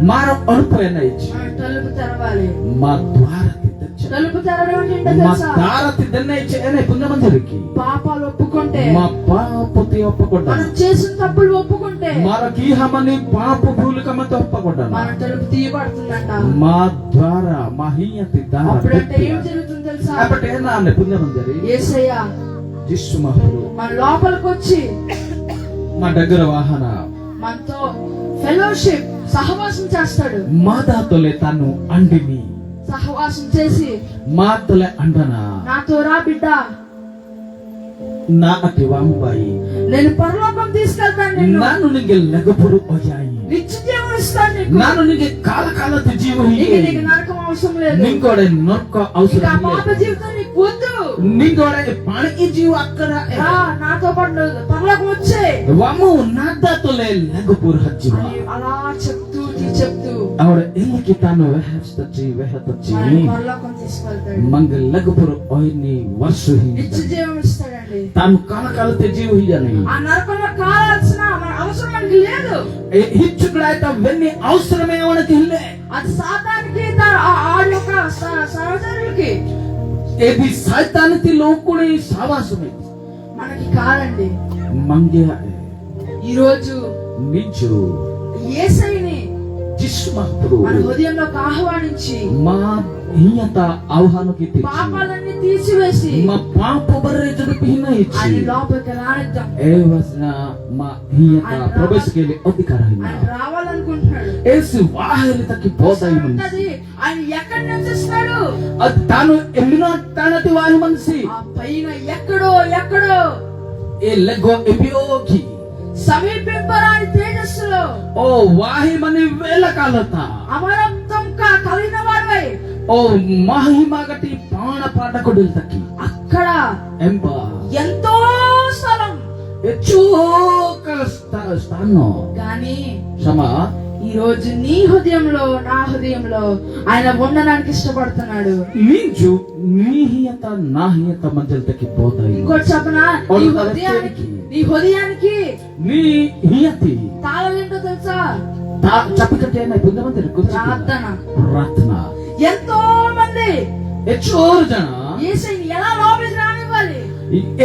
మార అడుపు ఎన్నయిచ్చి మనం తలుపు తెరవాలి. మా ద్వార తిద్దచ్చ తలుపు తెరవడం అంటే ఏంటో మా తెలుసా? ద్వార తిద్దన్నయిచ్చి ఏనే పుణ్యమందరికి పాపాలు ఒప్పుకుంటే, మా పాపతి ఒప్పకొడ్డ మనం చేసిన తప్పులు ఒప్పుకుంటే మనకి హమని పాప భూలికమతో ఒప్పకొడ్డ మన తలుపు తీయబడుతుందంట. మా ద్వారా మా హీయతి దార అప్పుడంటే ఏం జరుగుతుంది తెలుసా? అప్పటి ఏనా పుణ్యమందరి యేసయ్య జిస్సు మహరు మన లోపలికి వచ్చి మా దగ్గర వాహన మనతో ఫెలోషిప్ సహవాసం చేస్తాడు. మాదాతోలే తాను అండిని సహవాసం చేసి మాతోలే అండనా నాతో రా బిడ్డ, నా అతి వాంబాయి నేను పరలోకం తీసుకెళ్తాను, నిన్ను ನಾನು ನಿಂಗೆ ಲಗಪುರು ಒಯ್ಯಾಯಿ నిత్య జీవం ఇస్తాను నీకు. ನಾನು ನಿಂಗೆ ಕಾಲ ಕಾಲದ ಜೀವ నీకు నరకం అవసరం లేదు. ನಿಂಗೋಡೆ ನೊಕ್ಕ ఇక ಅವಸರ ఆ పాప జీవితం నీకు వద్దు. నింగోడే పాణి జీవ అక్కడ రా నాతో పాటు పరలోకం వచ్చే వము నాదాతోలే లగపುರು ಹಜ್ಜಿವ అని అలా చెప్తూ ಅವಳ ಎಲ್ಲಿಗೆ ತಾನು వెహతచ్చి మనల్ని పరలోకం తీసుకెళ్తాడు. ಮಂಗ ಲಗಪುರು ಒಯ್ನಿ ವರ್ಷ నిత్య జీవం ఇస్తాడండి. ತಾನು ಕಾಲ ಕಾಲದ ಜೀವ ಹಿಡಿಯಾನೆ ఆ నరకంలో కావాల్సిన మన అవసరం మనకి లేదు. ಹಿಚ್ಚುಗಳಾಯ್ತ వెన్ని అవసరమే ಅವನಿಗೆ ಇಲ್ಲೇ అది సాతానికి ఆడి యొక్క సహచరులకి, ఏది సైతానికి లోకుని సావాసమే మనకి కాదండి. మంగే ఈ రోజు నిజు యేసయ్యని జిస్మహ్రు మన హృదయంలోకి ఆహ్వానించి మా హీయత ఆహ్వానకి తెచ్చి పాపాలన్నీ తీసివేసి మా పాప బర్రె జడిపిన ఆయన ఇచ్చి లోపలికి రానిద్దాం. ఏ వసన మా హీయత ప్రవేశకెళ్ళి అధికారహిన ఆయన రావాలనుకుంటున్నాడు. ఏసు వాహలి తక్కి పోతాయి ఉంటది. ఆయన ఎక్కడి నుంచి వస్తాడు? అది తాను ఎల్లిన తానటి వాహి మనిషి ఆ పైన ఎక్కడో ఏ లెగో ఎబియోకి సమీపింపరాని తేజస్సులో ఓ వాహి మని వేల కాలత అమరత్వం కలిగిన వాడవై ఓ మహిమగటి ప్రాణ పాఠకుడిల్ తక్కి అక్కడ ఎంబ ఎంతో స్థలం ఎచ్చోక స్థానం గాని సమా ఈ రోజు నీ హృదయంలో నా హృదయంలో ఆయన ఉండడానికి ఇష్టపడుతున్నాడు. నింజు నీహియత నాహియత మధ్యలో తక్కి పోతాయి ఇంకోటి చెప్పనా? నీ హృదయానికి నీ హియతి తాళలేంటో తెలుసా? చెప్పకటేనా పొందమంది ప్రార్థన ఎంతో మంది ఎచ్చోరు జన యేసయ్యని ఎలా లోపలికి రానివ్వాలి?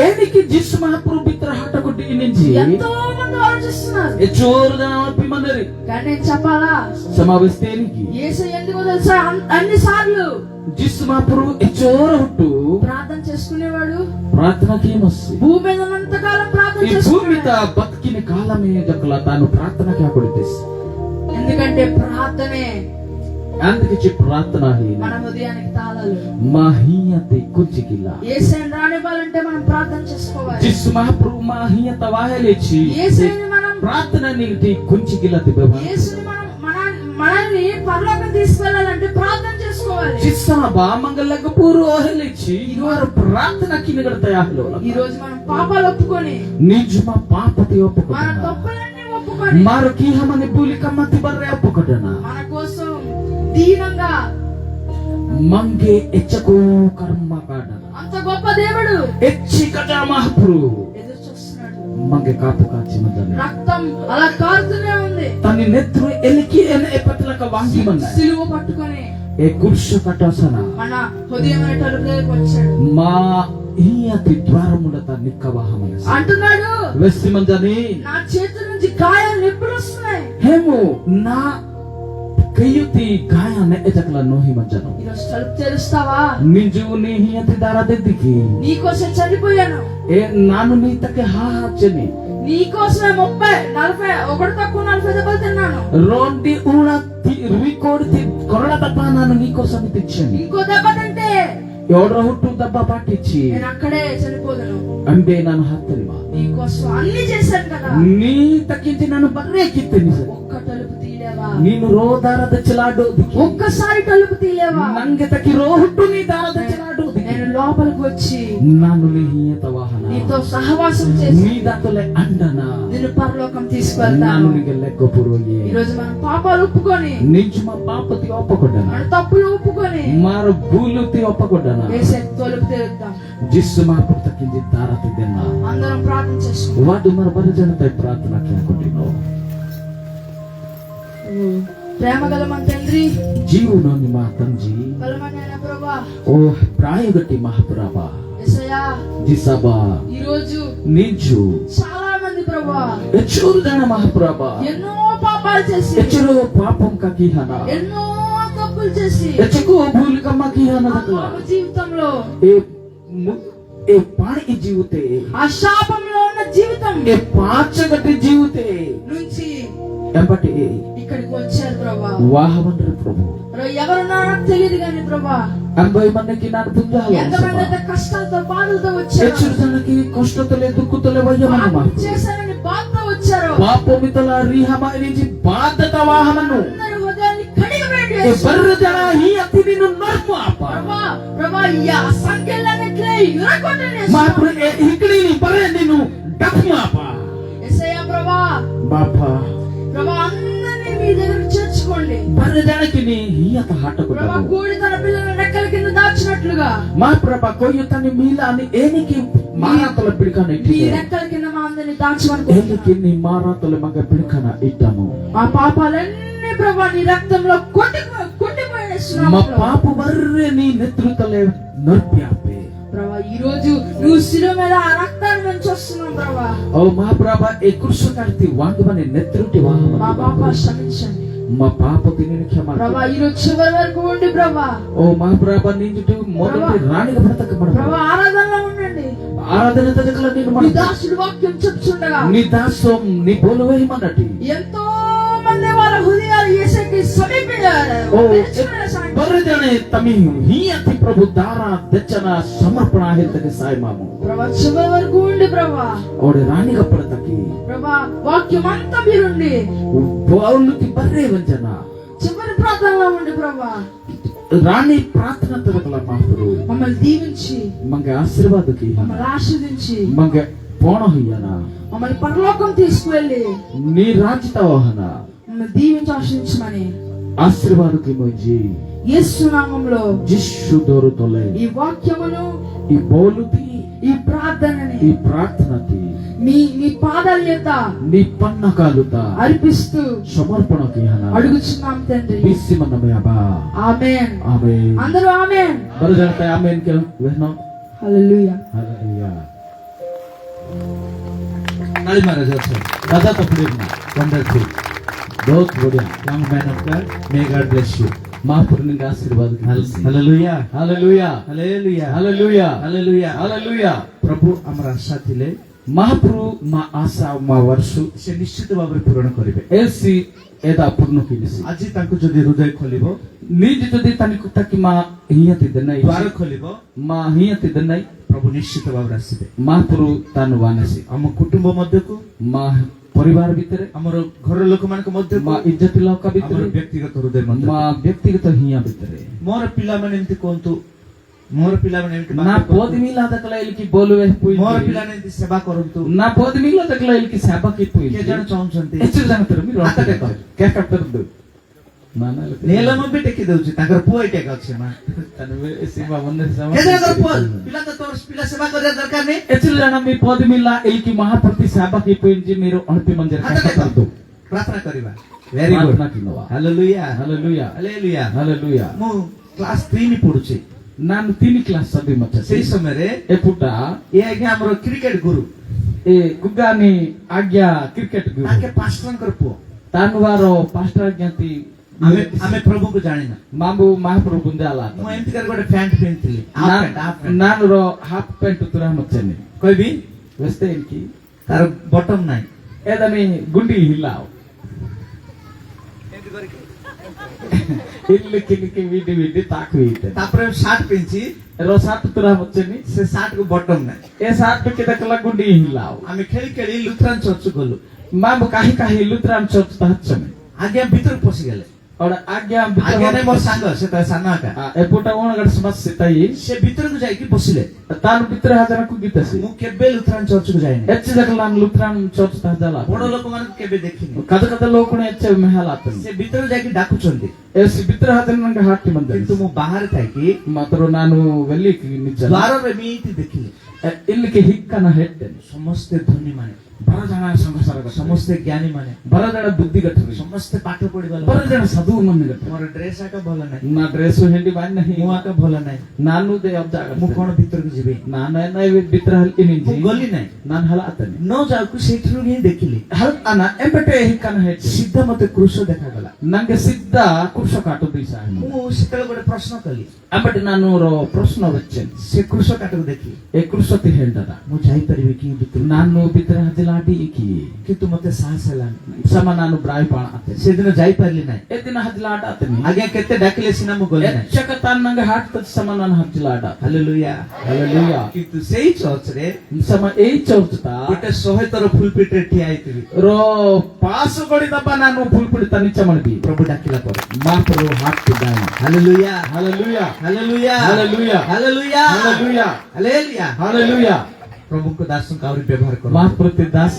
ఏనికి జిస్ మహాప్రభు బిత్ర హటకుటి నుంచి ఎంతో మంది ఆలోచిస్తున్నారు. ఎచ్చోరు జన పిమందరి కానీ నేను చెప్పాలా? సమావేశేనికి యేసయ్య ఎందుకో తెలుసా? అన్ని సార్లు జిస్ మహాప్రభు ఎచ్చోరు హుట్టు ప్రార్థన చేసుకునేవాడు. ప్రార్థనకి మస్సు భూమి మీద ఉన్నంత కాలం ప్రార్థన ఈ భూమి చేసుకునేవాడు. బతికిన కాలమే జక్కల తాను ప్రార్థనకి ఆకొడితేసి ఎందుకంటే ప్రార్థనే అందుకే ప్రార్థన మన హృదయానికి తాళాలు. మాహియతి కుచికిల యేసయ్యని రానివ్వాలంటే మనం ప్రార్థన చేసుకోవాలి. జిస్ మహాప్రభు మాహియత వాహలేచి యేసయ్యని మనం ప్రార్థన నీటి కుంచికిల తిబెవ యేసుని మనం మనల్ని పరలోకం తీసుకెళ్లాలంటే ప్రార్థన చేసుకోవాలి. జిస్సబా మంగళగపూరు ఓహలేచి ఇవారు ప్రార్థనకి నిగడతాయాహలో ఈ రోజు మనం పాపాలు ఒప్పుకొని నిజమా పాపతి మన ఒప్పుకొన తప్పులన్నీ ఒప్పుకొని మారుకి హమని బూలికమ్మతి బర్రె ఒప్పుకొటన మన కోసం దీనంగా మంగే ఎచ్చకు కర్మ కాడన అంత గొప్ప దేవుడు ఎచ్చి కట మహాప్రభు ఎదురు చూస్తున్నాడు. మంగే కాపు కాచి మదన రక్తం అలా కారుతూనే ఉంది. తని నెత్రు ఎలికి ఎపట్లక వాంగి మన్న సిలువ పట్టుకొని ఏ కుర్ష కటసన మన హృదయం అనే తలుపు దగ్గరికి వచ్చాడు. మా ఈయతి ద్వారములత నిక్కవాహమన అంటున్నాడు, వెస్సి మంజని నా చేతుల నుంచి గాయాలు ఎప్పుడు వస్తున్నాయి? హేము నా కయ్యుతి గాయాన్ని ఎచకల నోహి మంజను ఈరోజు తలుపు తెరుస్తావా? నిజు నీ హియతి దారదెద్దికి నీకోసం చనిపోయాను. ఏ నాను నీ తಕ್ಕೆ హాచని నీకోసమే 30, 40, ఒకటి తక్కువ 40 దెబ్బలు తిన్నాను. రోంటి ఊణ రికోర్డ్ కొరడ దెబ్బ నాను నీకోసం తెచ్చాను. ఇంకో దెబ్బ తింటే ఎవడ్ర హుట్టు దెబ్బ పాటిచ్చి నేను అక్కడే చనిపోదును. అంటే నన్ను హత్తనిమా నీకోసం అన్ని చేశాను కదా. నీ తక్కించి నన్ను బర్రెక్కిత్తని ఒక్క తలుపు తీలేవా? ನೀನು ರೋ ದಾರದ ಚಲಾಡೋದಿಕ್ಕೆ ఒక్కసారి తలుపు తీలేవా? ನಂಗೆ ತಕ್ಕಿ ರೋ ಹುಟ್ಟು ನೀ ದಾರದ ಚಲಾಡೋದಿಕ್ಕೆ నేను లోపలికి వచ్చి నానుని హియత వాహన నీతో సహవాసం చేసి నీ దాతలే అండన నిన్ను పరలోకం తీసుకువెళ్తాను. నానునిಗೆ ಲೆಕ್ಕಪುರೋಯೆ ఈ రోజు మనం పాపాలు ఒప్పుకొని నిజమ పాపతి ఒప్పుకొడన మన తప్పులు ఒప్పుకొని మార భూలుతి ఒప్పుకొడన వేసే తలుపు తెరుద్దాం. జిస్సు మహాపురు తక్కింది దారతి దెన్న అందరం ప్రార్థన చేసుకుందాం. వాడు మన బలజనపై ప్రార్థన కేకొట్టినో ప్రేమ గల మన తండ్రి, జీవునోని మా తండ్రి బలమైన ప్రభా, ఓ ప్రాయగట్టి మహాప్రభా యేసయ్యా, జిసబా ఈ రోజు నించు చాలా మంది ప్రభా ఎచ్చురు దణ మహాప్రభా ఎన్నో పాపాలు చేసి ఎచ్చురు పాపం కకిహన ఎన్నో తప్పులు చేసి ఎచ్చుకు భూల్ కమ్మ కిహన ఆ దకల పాప జీవితంలో ఏ పాడి జీవితే ఆ శాపంలో ఉన్న జీవితం ఏ పాచగట్టి జీవితే నుంచి ఎంబటి ఇక్కడికి వచ్చారు ప్రభా. వాహవన్ర ప్రభు ఎవరున్నారో నాకు తెలియదు కానీ ప్రభా, అన్బై మనకి ನಾನು పుంజాల ఎంతమంది అయితే కష్టాలతో బాధలతో వచ్చారు, ఎచ్చురుతనకి కష్టతలే దుఃఖతలే వయ్యమన్న పాపం చేశారని బాధతో వచ్చారు, పాపమితల రీహమారించి బాధత వాహనను అందరి హృదయాన్ని కడిగివేయండి ఏ యేసు. బర్రజన ఈ అతి నిన్ను నర్పు ఆప ప్రభా, ప్రభా, ఈ సంఖ్యలన్నిటినీ విరగొట్టండి యేసు. మా ఇక్కడిని బర్రె నిన్ను డప్పు ఆప యేసయ్యా ప్రభా, బాపా ప్రభా, అందరినీ మీ దగ్గర చేర్చుకోండి బర్రజనకి నీ ఈయత ప్రభా. హట్టకుడవు కోడి తన పిల్లల రెక్కల కింద దాచినట్లుగా మా ప్రభ కొయ్యుతని మీలాని ఏనికి మారాతల పిడికన మీ ఇట్టిದೆ రెక్కల కింద మా అందరినీ దాచమనుకుంటున్నాను. ఏనికి నీ మారాతల మగ పిడికన ఇట్టను మా పాపాలన్నీ ప్రభా నీ రక్తంలో కొట్టిపోయేస్తున్నాము మా పాప బర్రె నీ నెత్రుతలే నర్ప్యాపే ప్రభా. ఈ రోజు నువ్వు శిలువ మీద ఆ రక్తాన్ని మేము చూస్తున్నాం ప్రభా. ఓ మా ప్రభ ఏ కృషకార్తి వాంగమని నెత్రుటి మా వాహన పాప క్షమించండి మా పాప తిని క్షమ ప్రభా. ఈ రోజు చివరి వరకు ఉండి ప్రభా. ఓ మా ప్రభ నింజుటు మొదటి రాణిగా బ్రతకమడ ప్రభా ఆరాధనలో ఉండండి. ఆరాధన తదకల నేను నీ దాసుడు వాక్యం చెప్తుండగా నీ దాసం నీ బోలువేయమన్నటి ఎంతో మంది వాళ్ళ హృదయాలు యేసుకి ఓ బర్రెజనే తమి హీ అతి ప్రభు దారా దచ్చన సమర్పణ హితకి సాయమాము ప్రభా. చివరి వరకు ఉండి ప్రభా. ఓడి రాణిగా బ్రతకి ప్రభా వాక్యం అంతా మీరుండి బౌలుకి బర్రె వంచన చివరి ప్రార్థనలో ఉండి ప్రభా. రాణి ప్రార్థన తదకల మాపురు మమ్మల్ని దీవించి మంగ ఆశీర్వాదకి మమ్మల్ని ఆశీర్దించి మంగ పోణ హయ్యన మమ్మల్ని పరలోకం తీసుకువెళ్ళి నీ రాజిత వాహన మమ్మల్ని దీవించి ఆశీర్దించమని ఆశీర్వాదకి మంచి యేసు నామములో జిష్షు దొరుతొలే ఈ వాక్యమును ఈ బౌలుతి ఈ ప్రార్థనని ఈ ప్రార్థనకి మీ పాదాల యొక్క నీ పన్నకాలుత అర్పిస్తూ సమర్పణకి అడుగుచున్నాం తండ్రి. బిస్సిమన్నమే అబా ఆమేన్. ఆమేన్ అందరూ ఆమేన్. బరజనత ఆమేన్ కే వెహనో హల్లెలూయా. హల్లెలూయా नाली मारा जाता है दादा तपड़ेना वंडरफुल बहुत बढ़िया young man of God may God bless you महापुरुष का आशीर्वाद हालेलुया हालेलुया हालेलुया हालेलुया हालेलुया हालेलुया प्रभु हमरा साथीले महापुरु मा आशा मा वर्ष से निश्चित भाବରେ ପୂରଣ କରିବେ ଏସି ଏଦା ପୂର୍ଣ୍ଣ କିନିସି ଆଜି ତାଙ୍କୁ ଯଦି ହୃଦୟ ଖୋଲିବ ନିଜ ଯଦି ତାକି ମା ହିୟତି ଦେନାଇ ଦ୍ୱାର ଖୋଲିବ ମା ହିୟତି ଦେନାଇ ପ୍ରଭୁ ନିଶ୍ଚିତ ଭାବରେ ଆସିବେ ମହାପୁରୁ ତାନୁ ବାନେସି ଆମ କୁଟୁମ୍ବ ମଧ୍ୟକୁ ମା ପରିବାର ଭିତରେ ଆମର ଘର ଲୋକମାନଙ୍କ ମଧ୍ୟକୁ ମା ଇଜ୍ଜତି ଲୋକ ଭିତରେ ବ୍ୟକ୍ତିଗତ ହୃଦୟ ମଧ୍ୟରେ ମା ବ୍ୟକ୍ତିଗତ ହିୟା ଭିତରେ ମୋର ପିଲାମାନେ ଏମିତି କୁହନ୍ତୁ ମୋର ପିଲାମାନେ ଏମିତି ନା ପୋଦମିଲା ଦକଲା ଏଲକି ବୋଲୁଏ ପୁଇ ମୋର ପିଲାମାନେ ଏମିତି ସେବା କରନ୍ତୁ ନା ପୋଦମିଲା ଦକଲା ଏଲକି ସେବା କି ପୁଇ କେ ଜଣ ଚାହୁଁଛନ୍ତି ଏଚୁ ଜଣ ତର mi ହାତ ଟେକ କେ କଟର ଦୁ ମାନା ନେଲମ ବି ଟେକି ଦଉଛି ତାଙ୍କର ପୁଅ ଏଇଟା ଅଛି ମା ତନେ ସେବା ମନେ ସେବା କେ ଜଣ ପୁଅ ପିଲା ତ ତୋର ପିଲା ସେବା କରିବା ଦରକାର ନାହିଁ ଏଚୁ ଜଣ mi ପୋଦମିଲା ଏଲକି ମହାପ୍ରତି ସେବା କି ପୁଇ ଯେ मेरो ଅନ୍ତିମ ମଞ୍ଜର କଟର ଦୁ ପ୍ରାର୍ଥନା କରିବା ଭେରି ଗୁଡ୍ ହାଲେଲୁୟା ହାଲେଲୁୟା ହାଲେଲୁୟା ହାଲେଲୁୟା ମୁଁ କ୍ଲାସ 3 ପଢୁଛି ನಾನು 3 ಕ್ಲಾಸ್ ಸದಿ ಮತ್ತೆ ସେଇ ସମୟରେ ଏ ପୁଟା ଏ ଆଜ୍ଞା ଆମର କ୍ରିକେଟ ଗୁରୁ ଏ ଗୁଗାନି ଆଜ୍ଞା କ୍ରିକେଟ ଗୁରୁ ତାକେ ପାଷ୍ଟରଙ୍କର ପୁଅ ତାନୱାର ପାଷ୍ଟର ଆଜ୍ଞାତି ଆମେ ପ୍ରଭୁଙ୍କୁ ଜାଣିନା ମାମୁ ମହାପ୍ରଭୁ ବୁନ୍ଦାଲା ମୁଁ ଏମିତି କରି ଗୋଟେ ପ୍ୟାଣ୍ଟ ପିନ୍ଧିଥିଲି ନାନର ହାଫ ପ୍ୟାଣ୍ଟ ତୁରା ମଚେନି କହିବି ବେସ୍ତେ କି ତାର ବଟମ ନାହିଁ ଏଦାନି ଗୁଣ୍ଡି ହିଲାଓ ଏମିତି କରିକି ಇಲ್ಲಿಕ್ಕೆ ವಿಡಿ ವಿಡಿ ತಾಕು ಇತ್ತೆ ತಾಪರೆ ಶಾರ್ಟ್ ಪಿಂಚಿ ರೋ ಶಾರ್ಟ್ ತುರಾ ಮಚ್ಚನಿ से शार्ट को बॉटम ना ए शार्ट के तकला गुंडी हिलाओ आमे खेली खेली लुथरान चर्च गलु मामु काहे काहे लुथरान चर्च तहचमे आगे भीतर पसी गेले और आज्ञा ଆଜ୍ଞା ନାଇଁ ମୋର ସାଙ୍ଗ ସେ ତା ସାନ ଆକା एपोटा ओण गड समस्या तई ସେ ଭିତରକୁ ଯାଇକି ବସିଲେ तान भितर हजार को गीतसी ମୁଁ କେବେ ଲୁଥରାନ ଚର୍ଚ୍ଚକୁ ଯାଇନି एच जकलान लुथरान चर्च ता जाला ବଡ ଲୋକମାନଙ୍କୁ କେବେ ଦେଖିନି कद कद लोकणे एच मेहलातन ସେ ଭିତରକୁ ଯାଇକି ଡାକୁଛନ୍ତି एस भितर हातन नंग हाटी मंदर କିନ୍ତୁ ମୁଁ ବାହାରେ ଥାଇକି मात्र नानु वेली की निज ଦ୍ୱାରରେ ଏମିତି ଦେଖିଲି इल्के हिक्कन हेड्डन ସମସ୍ତେ ଧନୀ ମାନେ बरजण संसार का ସମସ୍ତେ ଜ୍ଞାନୀ ମାନେ बरजण बुद्धि गठरी ସମସ୍ତେ ପାଠ ପଢିବା ଲୋକ। बरजण साधु मन गठ ମୋର ଡ୍ରେସ୍ ଆକା ଭଲ ନାହିଁ ना ड्रेस हेंडी बान नहीं ମୁଁ ଆକା ଭଲ ନାହିଁ नानु दे अब जागर ମୁଁ କଣ ଭିତରକୁ ଯିବି ना ना ना भितर हल इनि ମୁଁ ଗଲି ନାହିଁ नान हल आतनी ନ ଯାଉକୁ ସେଇଠାରୁ ହିଁ ଦେଖିଲି हल आना एम्बटे हिक्कन हेड ସିଧା ମତେ କୃଷ ଦେଖାଗଲା नंगे सिद्धा कुर्स काटो दिशा है ମୁଁ ସେତେବେଳେ ଗୋଟେ ପ୍ରଶ୍ନ କଲି एम्बटे नानु रो प्रश्न बच्चन ସେ କୃଷ କାଟକୁ ଦେଖି ए कुर्सति हेंडदा ମୁଁ ଯାଇପାରିବି କି ଭିତରକୁ नानु भितर हजलाडी की କିନ୍ତୁ ମତେ ସାହସ ହେଲାନି समा नानु ब्राय पाण आते ସେଦିନ ଯାଇପାରିଲି ନାହିଁ ए दिन हजलाड आतनी ଆଜ୍ଞା କେତେ ଡାକିଲେ ସିନା ମୁଁ ଗଲି ନାହିଁ चक तान नंगे हाट तक समा नानु हजलाड ହାଲେଲୁୟା हालेलुया କିନ୍ତୁ ସେଇ ଚର୍ଚ୍ଚରେ समा ए चर्च ता ଗୋଟେ 100 ଥର ଫୁଲପିଟରେ ଠିଆ ହେଇଥିବି रो पास गडी दबा नानु फुल पड़ी तनी चमन भी ପ୍ରଭୁ ଡାକିଲା ପରେ माप्रो हाट के दाई ହାଲେଲୁୟା हालेलुया ହାଲେଲୁୟା ହାଲେଲୁୟା ହାଲେଲୁୟା हालेलुया ହାଲେଲୁୟା हालेलुया ପ୍ରଭୁଙ୍କ ଦାସଙ୍କୁ ଆହୁରି ବ୍ୟବହାର କର महाप्रति दास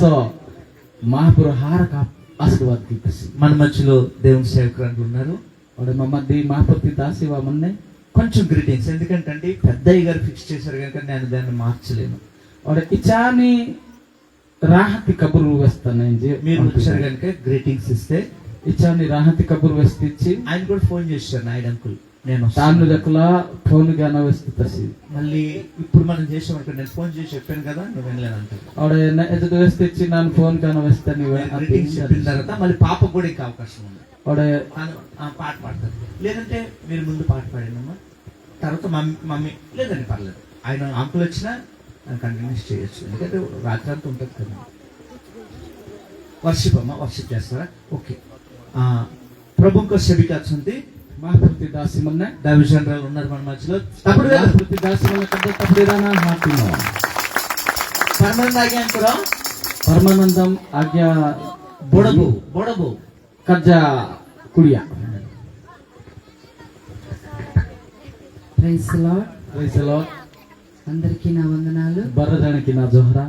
महापुर हार का आशीर्वाद की तसी మన మధ్యలో దేవుని సేవకులు ఉన్నారు और मम्मा दी महाप्रति दास ఇవా మన్నే కొంచెం గ్రీటింగ్స్ ఎందుకంటే పెద్దయ్య గారు ఫిక్స్ చేశారు కనుక నేను దాన్ని మార్చలేను और इचानी राहति कबुరు వస్తనే जे మీరు వచ్చారు కనుక గ్రీటింగ్స్ ఇస్తే ఇచాని రాహతి కబురు వస్తిచ్చి ఆయన కూడా ఫోన్ చేశారు నాయుడు అంకుల్ నేను తాను వస్తాను. దకలా ఫోన్ గాన వస్తితసి మళ్ళీ ఇప్పుడు మనం చేసామనుకో నేను ఫోన్ చేసి చెప్పాను కదా నువ్వు వినలేను అంటారు और न ఎదురు వస్తిచ్చి ನಾನು ఫోన్ గాన వస్తని గ్రీటింగ్స్ చెప్పిన తర్వాత మళ్ళీ పాప కూడా ఇంకా అవకాశం ఉంది और ఆ పాట పాడతారు లేదంటే మీరు ముందు పాట పాడినమ్మా తర్వాత మమ్మీ లేదండి పర్లేదు ఆయన అంకుల్ వచ్చినా కంటిన్యూస్ చేయొచ్చు ఎందుకంటే రాత్రి అంతా ఉంటుంది కదా వర్షిప్ అమ్మా వర్షిప్ చేస్తారా ఓకే ప్రభుଙ୍କ ସେବିକା ଅଛନ୍ତି महाप्रति दासी मन्ने దావి జనరల్ ఉన్నారు మన మధ్యలో తప్పుడు కాదు महाप्रति दासी मन्ने कद्द तपडेराना हातिनो పర్మనెంట్ ఆజ్ఞా అంకురా परमानंदम आज्ञा బొడబు कज्जा कुड़िया praise the Lord. Praise the Lord అందరికీ నా వందనాలు. బర్రదానికి నా జోహరా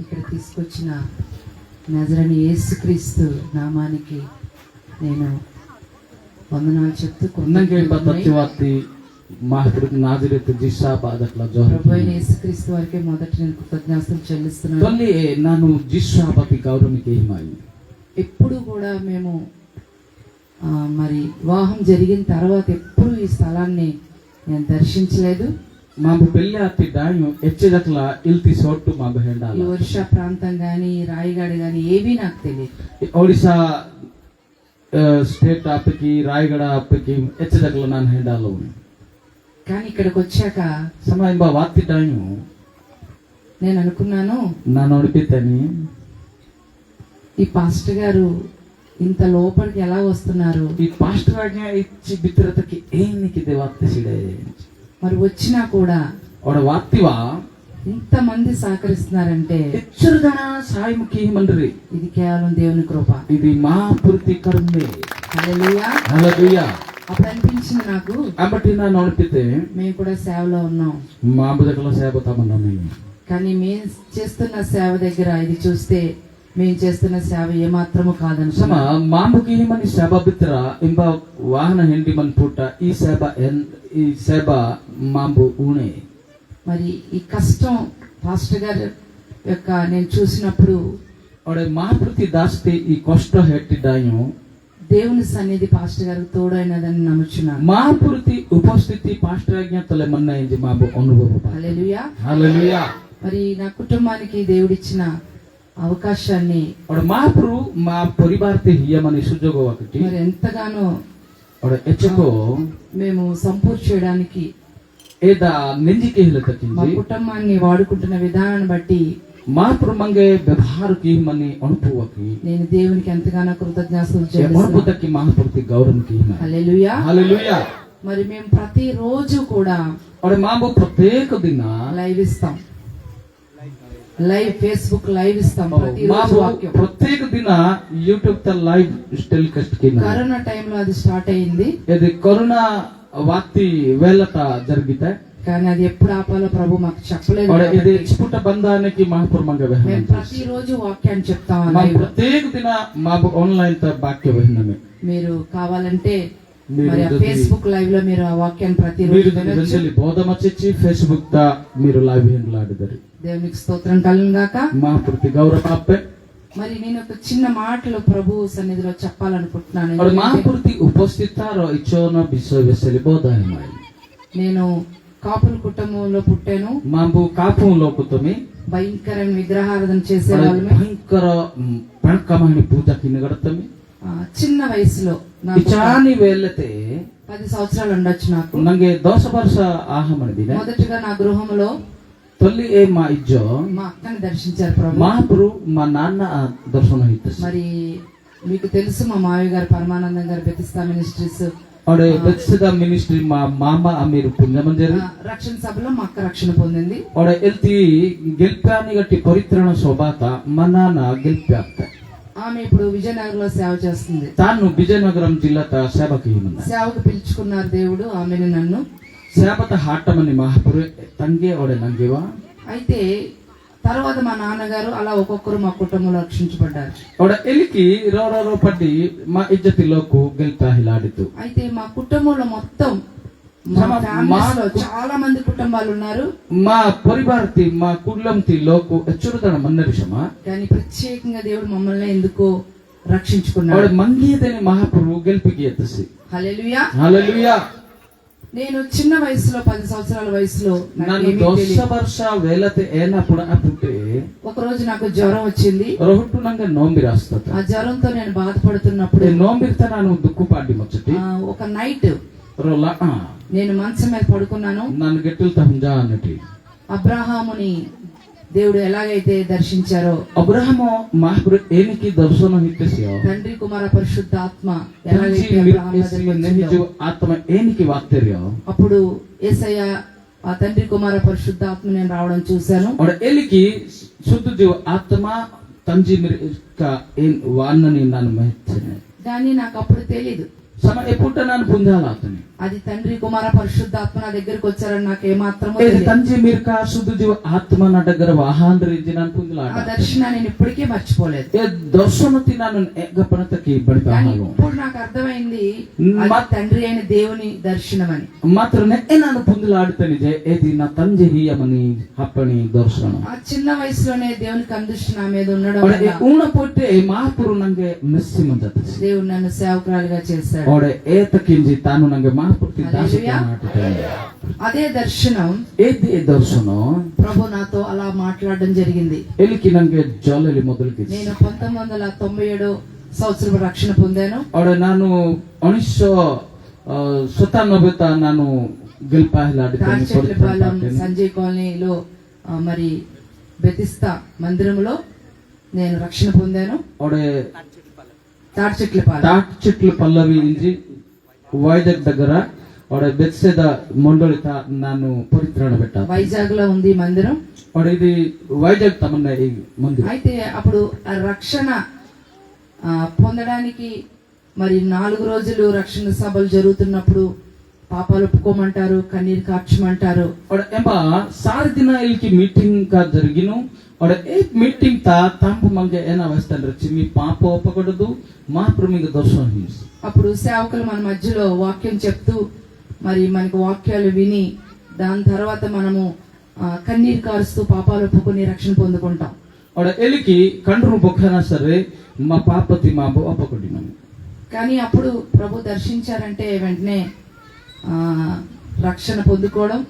ఇక్కడ తీసుకొచ్చిన నజరేయుడైన యేసుక్రీస్తు నామానికి నేను వందనాలు చెప్తూ ఉన్నంకే బతత్యవాతి महाप्रति नाजरेत जिस्सा बादकला जोहरा ప్రభు అయిన యేసుక్రీస్తు వారికి మొదట నేను కృతజ్ఞతలు చెల్లిస్తున్నాను. తల్లి నాను జిస్సాపతి గౌరవనికి ఏమాయి ఎప్పుడు కూడా మేము మరి వివాహం జరిగిన తర్వాత ఎప్పుడు ఈ స్థలాన్ని నేను దర్శించలేదు. మాకు పెళ్లి అత్తి డాయు ఎచ్చదట్ల ఇల్తి సోట్టు మా ఈ బెండాల ఒరిషా ప్రాంతం గాని రాయగడ గాని ఏవి నాకు తెలియదు. ఒడిశా స్టేట్ అప్పకి రాయగడ అప్పకి ఎచ్చదట్ల నాన్ హెండాలో కానీ ఇక్కడికి వచ్చాక సమయం బా వాత్తి డాయు నేను అనుకున్నాను నా నడిపితని ఈ పాస్టర్ గారు ఇంత లోపలికి ఎలా వస్తున్నారు, ఈ పాస్టర్ ఆజ్ఞ ఇచ్చి బిత్రతకి ఏనికి దేవాత్తి సిడే మరి వచ్చినా కూడా ಅವಡ ವಾತ್ತಿವಾ ఇంత మంది సహకరిస్తున్నారంటే ఎచ్చరుదన సాయముకి మండ్రి ఇది కేవలం దేవుని కృప. ఇది మా పూర్తి కరుణೆ హల్లెలూయా. హల్లెలూయా అప్పుడు అనిపించింది నాకు అంబటి నా నడిపితే మేము కూడా సేవలో ఉన్నాం, మా బుదకల సేవతామన్నా మేము కానీ మేము చేస్తున్న సేవ దగ్గర ఇది చూస్తే మేము చేస్తున్న సేవ ఏమాత్రము సమ కాదనుకున్నా. మాంబుకి మని సేవ బిత్ర ఇంబ వాహన ಹೆಂಡಿ ಮನ್ ಪುಟ್ಟ ఈ సేవ మాంబు ఊనే మరి ఈ కష్టం పాస్టర్ గారి యొక్క నేను చూసినప్పుడు ಅವಡೆ ಮಹಾಪ್ರತಿ ದಾಸ್ತಿ ಈ ಕಷ್ಟ ಹೆಟ್ಟಿದ್ದಾಯು దేవుని సన్నిధి పాస్టర్ గారికి తోడైనదని నమ్ముచున్నాను. ಮಹಾಪುರತಿ ಉಪಸ್ಥಿತಿ ಪಾಸ್ಟರ್ ಆಜ್ಞಾ ತಲೆ ಮನ್ನ ಇಂಜಿ ಮಾಬು ಅನುಭವ హల్లెలూయా. హల్లెలూయా మరి నా కుటుంబానికి దేవుడిచ్చిన అవకాశాన్ని ಅವಡೆ ಮಹಾಪುರು ಮಾ ಪರಿವಾರತೆ ಹಿಯಮನಿ ಸುಜೋಗ ఒకటి మరి ఎంతగానో ಅವಡೆ ಎಚ್ಚಕೋ మేము సంపూర్తి చేయడానికి ఏదా నెంజికి మా హిలతకింజి కుటుంబాన్ని వాడుకుంటున్న విధానాన్ని బట్టి ಮಹಾಪುರು ಮಂಗೆ ವ್ಯವಹಾರಕ್ಕೆ ಮನಿ ಅನುಭವಕ್ಕೆ నేను దేవునికి ఎంతగానో కృతజ్ఞతలు ఏ చెల్లిస్తున్నాను. ಅನುಭವಕ್ಕೆ ಮಹಾಪುರತಿ ಗೌರವಕ್ಕೆ హల్లెలూయా. హల్లెలూయా మరి మేము ప్రతి రోజు కూడా ಅವಡೆ ಮಾಬು ಪ್ರತ್ಯೇಕ ದಿನ లైవ్ ఇస్తాం. లైవ్ ఫేస్బుక్ లైవ్ ఇస్తాం ప్రతిరోజు మాకు వాక్యం. ప్రత్యేక దిನ ಯೂಟ್ಯೂಬ್ ತ ಲೈವ್ ಟೆಲಿಕಾಸ್ಟ್ ಕಿನ್ನ కరోనా టైంలో అది స్టార్ట్ అయింది, ఇది కరోనా వార్తి వేళట జరిగితే కానీ అది ఎప్పుడు ఆపాలో ప్రభు మాకు చెప్పలేదు. ఇది కాబట్టి స్ఫుట బంధానికి మహాపురమంగా మేము ప్రతిరోజు వాక్యాన్ని చెప్తాం మా live లో. ప్రత్యేక దిన మాకు ఆన్లైన్ త వాక్య వహినమే మీరు కావాలంటే మీరు మరి যদি- ఫేస్బుక్ లైవ్ లో మీరు ఆ వాక్యాన్ని ప్రతిరోజు మీరు వినొచ్చు. వెంటనే బోధమచ్చి ఫేస్బుక్ త మీరు లైవ్ హెండ్లాడిదరు దేవునికి స్తోత్రం కలుగును గాక. మా ప్రతి గౌరవ అప్పే మరి నేను ఒక చిన్న మాటలు ప్రభు సన్నిధిలో చెప్పాలనుకుంటున్నాను. और ఎందుకంటే महापुरती उपस्थित रो इच्छोन विषय विषय बोधाय నేను కాపుల కుటుంబంలో పుట్టాను. मांबू कापू लोकुतमी భయంకరమైన విగ్రహారాధన చేసే और వాళ్ళమే. भयंकर पणकमहनि पूजा किनगडतमी చిన్న వయసులో నాకు इचानी वेलते 10 సంవత్సరాలు ఉండొచ్చు నాకు. नंगे 10 वर्ष आहमन दिने మొదటిగా నా గృహంలో तोली ए मा इज्जो మా అక్కని దర్శించారు ప్రభు. महापुरु मा नाना दर्शन हितस మరి మీకు తెలుసు మా మావయ్య గారు పరమానందం గారు బెతిస్తా మినిస్ట్రీస్ और बेत्सदा मिनिस्ट्री मा मामा अमीर पुण्यमंजरी రక్షణ సభలో మా అక్క రక్షణ పొందింది. और एल्ती गेल्प्यानी गट्टी परित्रण शोभाता मनाना गेल्प्यात ఆమె ఇప్పుడు విజయనగరంలో సేవ చేస్తుంది. तानु विजयनगरम जिल्ला ता सेवक हिमन సేవకు పిలుచుకున్నారు దేవుడు ఆమెను నన్ను. సేపత హాటమని మహాపురు తంగే ఒడే నంగేవా అయితే తర్వాత మా నాన్నగారు అలా ఒక్కొక్కరు మా కుటుంబంలో రక్షించబడ్డారు. ఒడ ఎలికి రో పడ్డి మా ఇజ్జతిలోకు గెల్పా హిలాడితు అయితే మా కుటుంబంలో మొత్తం మా మా- families లో మా- చాలా మంది కుటుంబాలు ఉన్నారు, మా పరివారతి మా కులంతి లోకు ఎచ్చురుతన మన్నరిషమా కానీ ప్రత్యేకంగా దేవుడు మమ్మల్ని ఎందుకో ఒడ రక్షించుకున్నాడు. మంగీదని మహాపురు గెలిపికి ఎత్తసి హల్లెలూయా. హల్లెలూయా నేను చిన్న వయసులో 10 సంవత్సరాల వయసులో నాకు నన్ను ఏమీ 10 తెలియదు. ವರ್ಷ వేలతే ఏనప్పుడు అప్పుడే ఒక రోజు నాకు జ్వరం వచ్చింది. రొహట్టు నంగ నోంబి రాస్తత ఆ జ్వరంతో నేను బాధపడుతున్నప్పుడు నోంబిర్త ನಾನು దుక్కుపాడి ముచ్చటి ఒక నైట్ రోలా నేను మంచం మీద పడుకున్నాను. నన్ను గెట్టులు తహంజా అన్నటి అబ్రహాముని దేవుడు ఎలాగైతే దర్శించారో అబ్రహము మహాపురు ఏనికి దర్శన హిత్తసియో తండ్రి కుమార పరిశుద్ధ ఆత్మ ತಂಜಿ ఎలాగైతే అబ్రహాం దగ్గరికి వచ్చిందో, ನೆಹಿಜು ಆತ್ಮ ಏನಿಗೆ ವಾಗ್ತಿರ್ಯೋ అప్పుడు యేసయ్య ఆ తండ్రి కుమార పరిశుద్ధ ఆత్మ నేను రావడం చూశాను. ಅವಡ ಎಲಿಗಿ ಶುದ್ಧ ಜೀವ ಆತ್ಮ ತಂಜಿ ಮಿರ್ಕ ಏನ್ ವಾನ್ನನಿ ನಾನು ಮೆಚ್ಚನೆ కానీ నాకు అప్పుడు తెలీదు సమ ఎప్పుట ನಾನು పుంజాల ఆతని అది తండ్రి కుమార పరిశుద్ధ ఆత్మ నా దగ్గరికి వచ్చారని నాకు ఏమాత్రమూ ఇది తెలియదు. ತಂಜಿ ಮಿರ್ಕ ಶುದ್ಧ ಜೀವ ಆತ್ಮ నా దగ్గర వాహాంద్రించి ನಾನು పుంజలాడ ఆ దర్శనాన్ని నేను ఇప్పటికీ మర్చిపోలేదు. ఏ దర్శనతి ನಾನು గపనతకి కానీ బడిపాహాలు ఇప్పుడు నాకు అర్థమైంది మా- అది తండ్రి అయిన దేవుని దర్శనం అని. ಮಾತ್ರ ನೆನ್ನೆ ನಾನು పుంజలాడుతనిజే ఏది నా ತಂಜಿ ಹಿಯಮನಿ ಹಪ್ಪಣಿ ದರ್ಶನ ఆ చిన్న వయసులోనే దేవుని కందృష్టి నా మీద ఉండడం ಅವಡೆ వల్ల ಊಣ ಪೊಟ್ಟೆ ಮಹಾಪುರು ನಂಗೆ ಮೆಸ್ಸಿ ಮಂಜತಸಿ దేవుడు నన్ను సేవకురాలుగా చేశాడు. ಅವಡೆ ಏತಕಿಂಜಿ ತಾನು ನಂಗೆ ಮಹಾಪುರ್ತಿ హల్లెలూయా. అదే దర్శనం ಏದೇ ದರ್ಶನ ప్రభు నాతో అలా మాట్లాడడం జరిగింది. ಎಲಿಕಿ ನಂಗೆ ಜಾಲಲ್ಲಿ ಮೊದಲಿಗೆ నేను 1997 సంవత్సరం రక్షణ పొందాను. ಅವಡೆ ನಾನು 1997 ನಾನು గిల్పాహిలాడితేనే తాడిచెట్లపాలెం సంజయ్ కాలనీలో మరి బెతిస్తా మందిరంలో నేను రక్షణ పొందాను. ಅವಡೆ తాడిచెట్లపాలెం తాటి చెట్లు పల్లవి ఇంజి వైజాగ్ దగ్గర ಅವಡೆ ಬೆತ್ಸೆದ ಮಂಡಳಿತ ನಾನು ಪರಿತ್ರಾಣ ಬೆಟ್ಟ వైజాగ్ లో ఉంది ఈ మందిరం. ಅವಡೆ ఇది వైజాగ్ తమన్న ఈ మందిరం అయితే అప్పుడు ఆ రక్షణ పొందడానికి మరి 4 రోజులు రక్షణ సభలు జరుగుతున్నప్పుడు పాపాలు ఒప్పుకోమంటారు, కన్నీరు కార్చమంటారు. ಅವಡೆ ಎಂಬ ಸಾರಿ ದಿನ ಇಲ್ಕಿ ಮೀಟಿಂಗ್ ಕ జరిగిను ಅವಡೆ ఏ మీటింగ్ తా తాంపు మంగే ఏనా వస్తాండ్ర చిమి పాప ఒప్పకూడదు మా ప్రమిగ దర్శనం హింస్ అప్పుడు సేవకులు మన మధ్యలో వాక్యం చెప్తూ మరి మనకు వాక్యాలు విని దాని తర్వాత మనము కన్నీరు కారుస్తూ పాపాలు ఒప్పుకొని రక్షణ పొందుకుంటాం. ಅವಡೆ ఎలికి కండ్రు బొక్కన సరే మా పాపతి మా ఒప్పకొడిను కానీ అప్పుడు ప్రభు దర్శించారంటే వెంటనే రక్షణ పొందుకోవడం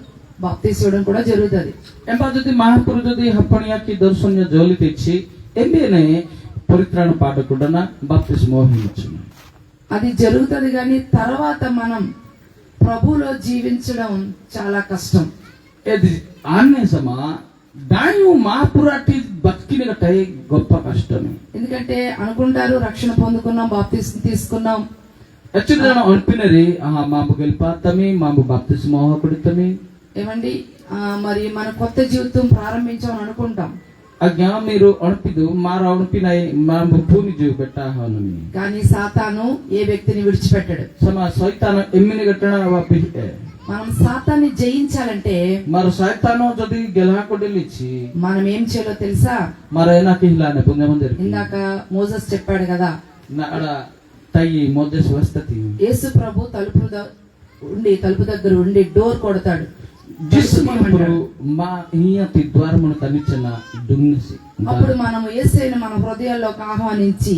బాప్తీసుకోవడం కూడా జరుగుతుంది. ಎಂಬ ಜೊತೆ ಮಹಾಪುರು ಜೊತೆ ಹಪ್ಪಣಿಯಾಕಿ ದರ್ಶನ ಜೋಲಿ ತೆಚ್ಚಿ ಎಂಬೇನೆ ಪರಿತ್ರಾಣ ಪಾಠಕುಡನ ಬಾಪ್ತಿಸ್ మోహించు అది జరుగుతుంది కానీ తర్వాత మనం ప్రభువులో జీవించడం చాలా కష్టం. ఏది ఆన్నేసమ దాని మహాపురాటి బతికిన గట్టై గొప్ప కష్టమే ఎందుకంటే అనుకుంటారు రక్షణ పొందుకున్నాం, బాప్తీసం తీసుకున్నాం, యాక్చువల్లీ నేను అనిపినది మాకు గెలిపాతమి మాకు బాప్తిస్ మోహకుడితమి ఏమండి మరి మన కొత్త జీవితం ప్రారంభించామని అనుకుంటాం. ಆಜ್ಞಾ మీరు ಅಣಪಿದು ಮಾರ ಅಣಪಿನೈ ಮಾಂಬು ಭೂಮಿ ಜೀವ ಬೆಟ್ಟ ಹಾನನಿ కానీ సాతాను ఏ వ్యక్తిని విడిచిపెట్టాడు. సమ సైతాన ఎమ్మిని గట్టణ వాపి మనం సాతాన్ని జయించాలంటే మరి సైతాను যদি గెలహ కొడలిచి మనం ఏం చేయాలో తెలుసా? మరైనా కిలానే పుణ్య మందిర్ ఇందాక మోసెస్ చెప్పాడు కదా, నాడ తయి మోదెస్ వస్తతి యేసు ప్రభు తలుపు దగ్గర ఉండి డోర్ కొడతాడు. జిస్ మహాప్రభు మా ఇయతి ద్వారమును తనిచ్చన దున్నసి అప్పుడు మనం యేసుని మన హృదయాల్లోకి ఆహ్వానించి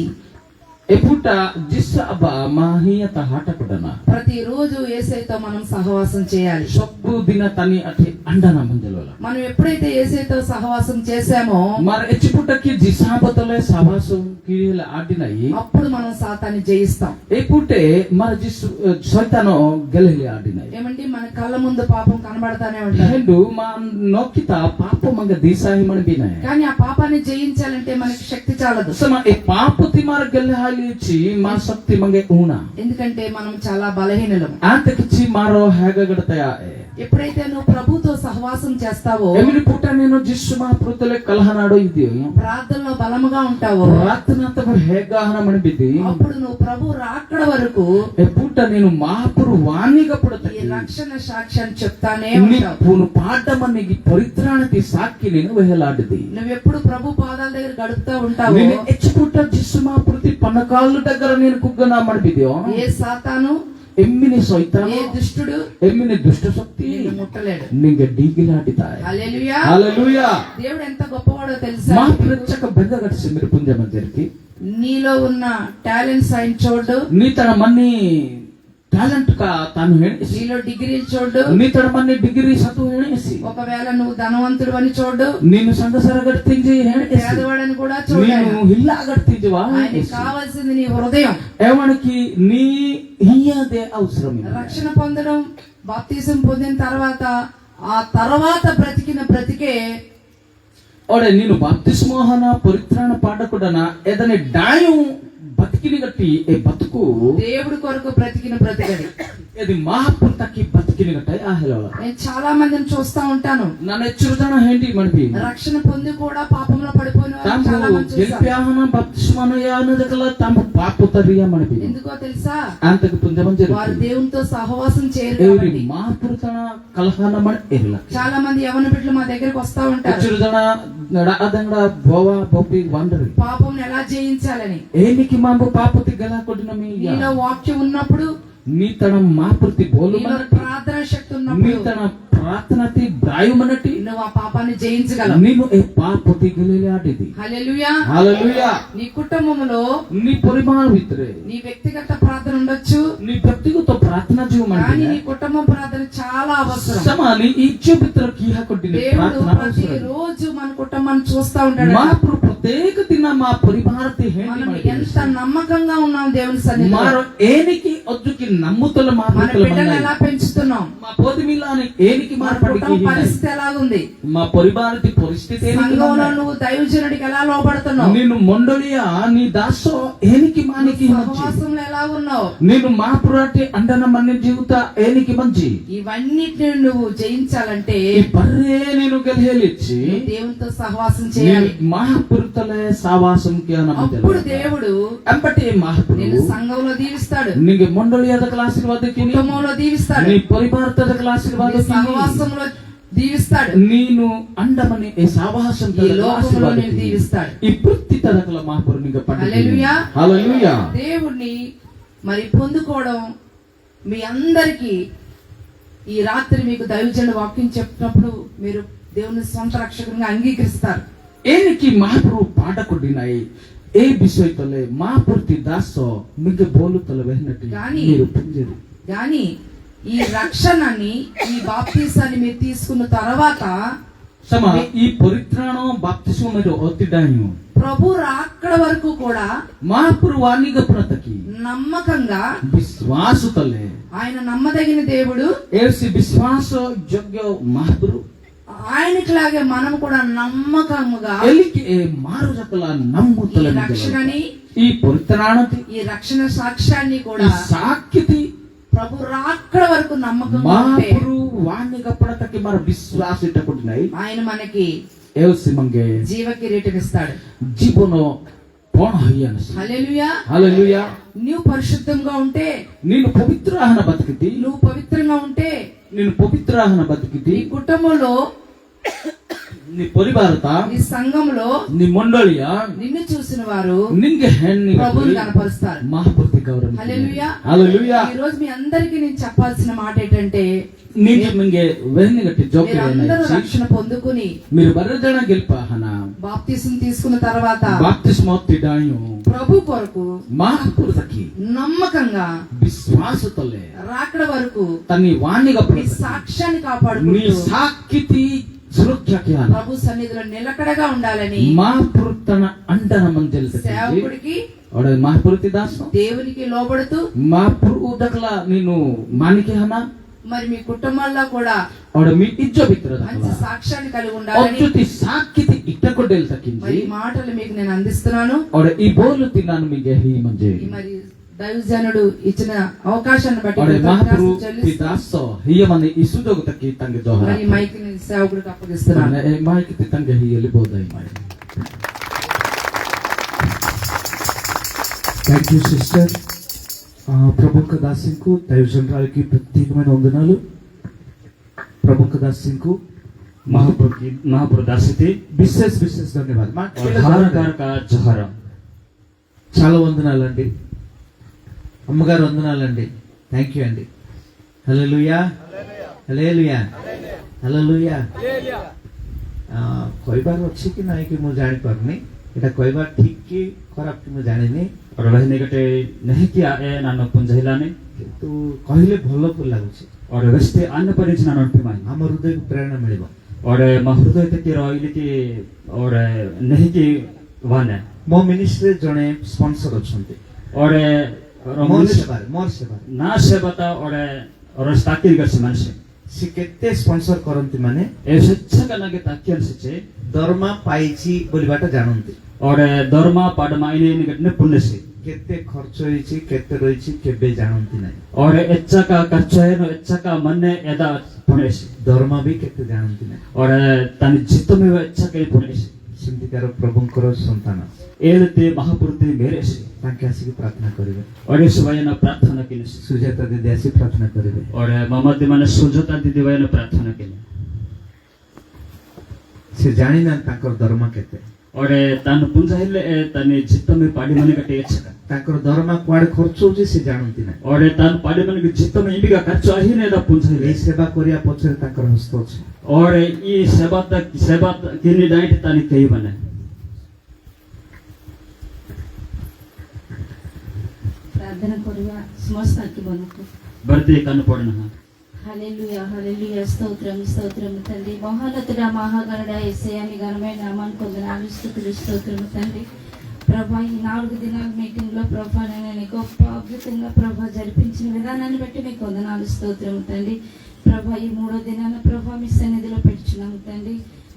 ఎపుట జిస్ అబా మాహియత హాటపడన ప్రతిరోజు యేసుతో మనం సహవాసం చేయాలి. సబ్బు దిన తని అటి అండన మందలోల మనం ఎప్పుడైతే యేసుతో సహవాసం చేశామో మరి ఎచ్చిపుటకి జిసాబతలే సహవాసం కిల ఆడినయి అప్పుడు మనం సాతాన్ని జయిస్తాం. ఎపుటే మరి జిస్ సైతాను గెలహలి ఆడినయి. ఏమంటే మన కళ్ళ ముందు పాపం కనబడతానే ఉంటుంది, హెండు మా నోకిత పాపమంగ దీసాయి మన బినాయ కానీ ఆ పాపాన్ని జయించాలంటే మనకి శక్తి చాలదు. సమ ఏ పాపతి మార గెలహాలి చి మా శక్తి మంగే ఊనా ఎందుకంటే మనం చాలా బలహీనులం. అంతకిచి మారో హేగగడతయా ఎప్పుడైతే నువ్వు ప్రభుతో సహవాసం చేస్తావో, ఎమిని పుట్ట నేను జిస్సు మా పృతులే కలహనాడో ఇది ప్రార్థనలో బలముగా ఉంటావో, ప్రార్థనత హేగాహన మని బిది అప్పుడు నువ్వు ప్రభు రాకడ వరకు ఏ పుట్ట నేను మాపురు వాణిగా ఈ పుడతకి రక్షణ సాక్ష్యాన్ని చెప్తానే నీ ఉంటావు. పును పాడమనికి పరిత్రాణకి సాక్షి నేను వెహలాడిది నువ్వెప్పుడు ప్రభు పాదాల దగ్గర గడుపుతూ ఉంటావో, నేను ఎచ్చుపుట్ట జిస్సు మా పృతి పన్నకాళ్ళు దగ్గర నేను కుగ్గనా మడిబిదో ఏ సాతాను ఎమ్మిని సైతాను ఏ దుష్టుడు ఎమ్మిని దుష్ట శక్తి నిన్ను ముట్టలేడు. నింగ డీగిలాడితాయి హల్లెలూయా. హల్లెలూయా దేవుడు ఎంత గొప్పవాడో తెలుసా? మా ప్రత్యేక బెంగగడిసి మీరు పుంజ మందిరికి నీలో ఉన్న టాలెంట్స్ ఆయన చూడు, నీ తన మన్ని టాలెంట్ కా తాను ಹೇಳಸಿ నీలో డిగ్రీలు చూడు, నీ తన మన్ని డిగ్రీ సతు ಹೇಳసి ఒకవేళ నువ్వు ధనవంతుడు అని చూడు, ನೀನು ಸಂಗಸರ ಗಡ್ತಿಂಜಿ ಹೇಳಸಿ పేదవాడని కూడా చూడు. ನೀನು ಇಲ್ಲ ಗಡ್ತಿಂಜಿವಾ ఆయనకి కావాల్సింది నీ హృదయం. ఏమనికి నీ హియదే అవసరం రక్షణ పొందడం, బాప్తిజం పొందిన తర్వాత ఆ తర్వాత బ్రతికిన బ్రతికే ఓడే నేను బాప్తిస్మోహన పరిత్రాణ పాడకుడన ఏదనే డాయం బతికిని గట్టి ఏ బతుకు దేవుడి కొరకు బ్రతికిన బ్రతికది. ఇది మహాపుర్తకి బతికిని గట్టాయి ఆ హెలవ నేను చాలా మందిని చూస్తా ఉంటాను, నన్ను ఎచ్చురుదన హేంటి మనకి రక్షణ పొంది కూడా పాపంలో పడిపోయిన వాళ్ళని చాలా తాము మంది చూస్తాను. గెలిపాహన బాప్తిస్మనయానదకల తాము పాపుతరియ మనకి ఎందుకో తెలుసా? అంతకు పుంజమంజరి వారు దేవునితో సహవాసం చేయరు ఎవరి కాబట్టి. మహాపురుతన కలహన మన ఎరిల చాలా మంది యవన బిడ్డలు మా దగ్గరకు వస్తా ఉంటారు, ఎచ్చురుదన అదంగడ బోవా బొప్పి వండరు పాపం ఎలా జయించాలని. ఏనికి మాంబు పాపతి గల కొడినమి నీలో వాక్యం ఉన్నప్పుడు, నీ తన మాపుర్తి బోలు నీలో మనటి ప్రార్థన శక్తి నీ ఉన్నప్పుడు తన ప్రార్థనతి బ్రాయు మనటి నువ్వు ఆ పాపాన్ని జయించగలవు. నీను ఏ పాపతి గెలిలాడిది హల్లెలూయా. హల్లెలూయా నీ కుటుంబంలో నీ పరిమాణ విత్రే నీ వ్యక్తిగత ప్రార్థన ఉండొచ్చు, నీ వ్యక్తిగత ప్రార్థన జీవ కానీ మనటి నీ కుటుంబ ప్రార్థన చాలా అవసరం. సమాని ఇచ్చే పిత్ర కీహ కొట్టిన దేవుడు ప్రార్థన అవసరం ప్రతిరోజు మన కుటుంబాన్ని చూస్తా ఉంటాడు. మా ప్రత్యేక దిన మా పరిమాణతి హేంటి మనం మనకి ఎంత నమ్మకంగా ఉన్నాం దేవుని సన్నిధిలో, మారో ఏనికి ఒద్దుకి నమ్ముతల మా మన పితల బిడ్డలు మన్నాయి. ఎలా పెంచుతున్నాం, మా పోదిమిలాని ఏనికి మన మార్పడికి కుటుంబ పరిస్థితి ఎలాగుంది, మా పరిమాణతి పరిస్థితి ఏనికి సంఘంలో మన్నాయి. నువ్వు దైవజనుడికి ఎలా లోపడుతున్నావు, నేను మొండలియా నీ దాసో ఏనికి మానికి మంచి సహవాసంలో ఎలా ఉన్నావు, నేను మా పురాటి అండన మన్ని జీవిత ఏనికి మంచి ఇవన్నిటిని నువ్వు జయించాలంటే ఈ బర్రే నేను గెలిచి నువ్వు దేవునితో సహవాసం చేయాలి. నేను మహాపురుతలే సావాసం కి అప్పుడు దేవుడు అంబటి మహాపురు నిన్ను సంఘంలో దీవిస్తాడు, ನಿಂಗೆ ಮಂಡಳಿಯಾದ ಆಶೀರ್ವಾದಕ್ಕೆ కుటుంబంలో దీవిస్తాడు, నీ పరిభారతದ నీ ఆశీర్వాదಕ್ಕೆ సహవాసంలో దీవిస్తాడు, ನೀನು ಅಂಡಮನಿ ಈ ಸಾವಾಸಂ ఈ లోకంలో నేను దీవిస్తాడు. ఈ వృత్తి తరకల మహాపురు నింగ హల్లెలూయా. హల్లెలూయా దేవుణ్ణి మరి పొందుకోవడం మీ అందరికీ ఈ రాత్రి మీకు దైవజనుడు వాక్యం చెప్పినప్పుడు మీరు దేవుని సొంత రక్షకునిగా అంగీకరిస్తారు. ಏನಕ್ಕೆ ಮಹಾಪುರು ಪಾಠ ಕೊಟ್ಟಿನಾಯಿ ఏ విషయతలే మహాపుర్తి దాసో మీకు బోలుతల వెహనటి కానీ- మీరు పుంజరు కానీ ఈ రక్షణని, ఈ బాప్తీసాన్ని మీరు తీసుకున్న తర్వాత సమ ఈ పరిత్రాణం బాప్తిస్మ మీరు ఒత్తిడాయు ప్రభు రాకడ వరకు కూడా మహాపురు వాణిగ ప్రతకి నమ్మకంగా విశ్వాసతలే ఆయన నమ్మదగిన దేవుడు, ఏసి విశ్వాస యోగ్య మహాపురు ఆయనకి లాగే మనం కూడా నమ్మకముగా ఎలికి మారు రకల నమ్ముతల ఈ రక్షణని, ఈ పరిత్రాణతి ఈ రక్షణ సాక్ష్యాన్ని కూడా ఈ సాక్యతి ప్రభు రాకడ వరకు నమ్మకంగా ఉంటే మహాపురు వాణిగ ప్రతకి మన విశ్వాస ఇట్టకుంటున్నాయి ఆయన మనకి ఏల్సిమంగే జీవ కిరీటం ఇస్తాడు. జీవన పౌణ హయ్యానసి. హల్లెలూయా. హల్లెలూయా. నువ్వు పరిశుద్ధంగా ఉంటే, నేను పవిత్రాహన బతికితి, నువ్వు పవిత్రంగా ఉంటే, నేను పవిత్రాహన బతికితి, నీ కుటుంబంలో, నీ పరివారత, నీ సంఘంలో, నీ మండలియ నిన్ను చూసిన వారు నింగే హెన్ని ప్రభువుని కనపరుస్తారు. మహాపూర్తి గౌరవం. హల్లెలూయా. హల్లెలూయా. ఈ రోజు మీ అందరికీ నేను చెప్పాల్సిన మాట ఏంటంటే, నీకు మింగే వెన్ని గట్టి మీరందరూ జోకిరేనా రక్షణ పొందుకుని మీరు బర్రదన గెల్పాహన బాప్తిసం తీసుకున్న తర్వాత బాప్తిస్మ తిడాయు ప్రభు కొరకు మహాపూర్తకి నమ్మకంగా విశ్వాసతలే రాకడ వరకు తన్ని వాణిగా మీ సాక్ష్యాన్ని నీ కాపాడుకుంటూ సాకితి సురక్షకి ప్రభు సన్నిధిలో నిలకడగా ఉండాలని మహాపూర్తన అంటన మంజల్ సేవకుడికి, ಅವಡ ಮಹಾಪುರುತಿ ದಾಸ దేవునికి లోబడుతూ ಮಹಾಪುರು ಉದಕಲ ನೀನು ಮಾನಿಕೆ ಹನ మరి మీ కుటుంబాల్లో కూడా ಅವಡ ಮಿ ಇಜ್ಜ ಬಿತ್ರ మంచి సాక్ష్యాన్ని కలిగి ఉండాలని ಒಚ್ಚುತಿ ಸಾಕಿತಿ ಇಟ್ಟಕೊಂಡೆಲ್ మరి ತಕ್ಕಿಂಜಿ ఈ మాటలు మీకు నేను అందిస్తున్నాను. ಅವಡ ಈ ಬೋಲು ತಿನ್ನಾನು ಮಿಗೆ ಹಿ ಮಂಜೆ ఈ మరి దైవజనుడు ఇచ్చిన అవకాశాన్ని బట్టి ಅವಡ ಮಹಾಪುರು కృతజ్ఞతాస్తుతులు చెల్లిస్తూ ದಾಸ ಹಿಯ ಮನೆ ಈ ಸುಜೋಗ ತಕ್ಕಿ ತಂಗೆ ಜೋಹರ మరి మైక్ ని సేవకుడికి అప్పగిస్తున్నాను. ಮಾಹಿತಿ ತಂಗೆ ಹಿಯಲ್ಲಿ ಬೋಧೈ ಮಾಡಿ. Thank you sister. ప్రముఖ దాసింకు దైవజనరాలకి ప్రత్యేకమైన వందనాలు. ప్రముఖ దాసింకు महापुर दासिति విశేష ధన్యవాదాలు. और हर घर का जहरम చాలా వందనాలండి. అమ్మగారు వందనాలండి. థ్యాంక్ యూ అండి. హల్లెలూయా. హల్లెలూయా. హల్లెలూయా. কয়বার ଅଛି କି ନାହିଁ କି ମୁଁ ଜାଣିପାରୁନି. এটা কয়বার ঠিক কি ଖରାପ କି ମୁଁ ଜାଣିନି, और वह निकटे नहीं किया ए नानो पुंजहिलाने କିନ୍ତୁ କହିଲେ ଭଲ ଲାଗୁଛି. और वस्ते अन्य परिचना नोटे माई ଆମ ହୃଦୟକୁ ପ୍ରେରଣା ମିଳିବ. और महृदय ते रोइली की और नहीं की वाने ମୋ ମିନିଷ୍ଟ୍ରିରେ ଜଣେ ସ୍ପନ୍ସର ଅଛନ୍ତି और ମୋର ସେବାରେ ना से बता और ताकिर करसे मनसे ସେ କେତେ ସ୍ପନ୍ସର କରନ୍ତି ମାନେ ए शिक्षा करना के ताकिर से ଦରମା ପାଇଛି ବୋଲିବାଟା ଜାଣନ୍ତି. और दरमा पाडमा इने निकटने पुण्य से କେତେ ଖର୍ଚ୍ଚ ହେଇଛି କେତେ ରହିଛି କେବେ ଜାଣନ୍ତି ନାହିଁ. और इच्छा का खर्च है नो इच्छा का मन ने एदा पुण्य से ଦରମା ବି କେତେ ଜାଣନ୍ତି ନାହିଁ. और तन जित में वह इच्छा के पुण्य से ସେମିତିକାର ପ୍ରଭୁଙ୍କର ସନ୍ତାନ एलते महापुरुते मेरे से ତାଙ୍କେ ଆସିକି ପ୍ରାର୍ଥନା କରିବେ. और इस वयन प्रार्थना के लिए ସୁଜାତା ଦିଦି ଆସି ପ୍ରାର୍ଥନା କରିବେ. और ममदी माने सुजता दीदी वयन प्रार्थना के लिए ସେ ଜାଣିନାହାନ୍ତି ତାଙ୍କର ଦରମା କେତେ. और तन पुंजहिले तने जित में पाडी माने कटे इच्छा ତାଙ୍କର ଦରମା କୁଆଡେ ଖର୍ଚ୍ଚ ହଉଛି ସେ ଜାଣନ୍ତି ନାହିଁ. और तन पाडी माने के जित में इंडिका खर्च आही ने दा पुंजहिले ଏଇ ସେବା କରିବା ପଛରେ ତାଙ୍କର ହସ୍ତ ଅଛି. और ये सेवा किनी डाइट तने कई बने ప్రార్థన కొరువా సమస్తాకి బనుకు बर्दे कन पड़ना హల్లెలూయా. హల్లెలూయా. స్తోత్రం స్తోత్రం తండ్రి. మహోన్నతుడా మహాగణుడా యేసయ్య నీ ఘనమైన నామానికి వందనాలు స్తుతులు స్తోత్రము తండ్రి. ప్రభా ఈ 4 దినాల మీటింగ్ లో ప్రభా నేను గొప్ప అద్భుతంగా ప్రభా జరిపించిన విధానాన్ని బట్టి మీకు వందనాలు స్తోత్రము తండ్రి. ప్రభా ఈ 3వ దినాన ప్రభా మీ సన్నిధిలో పెట్టుచున్నాము తండ్రి.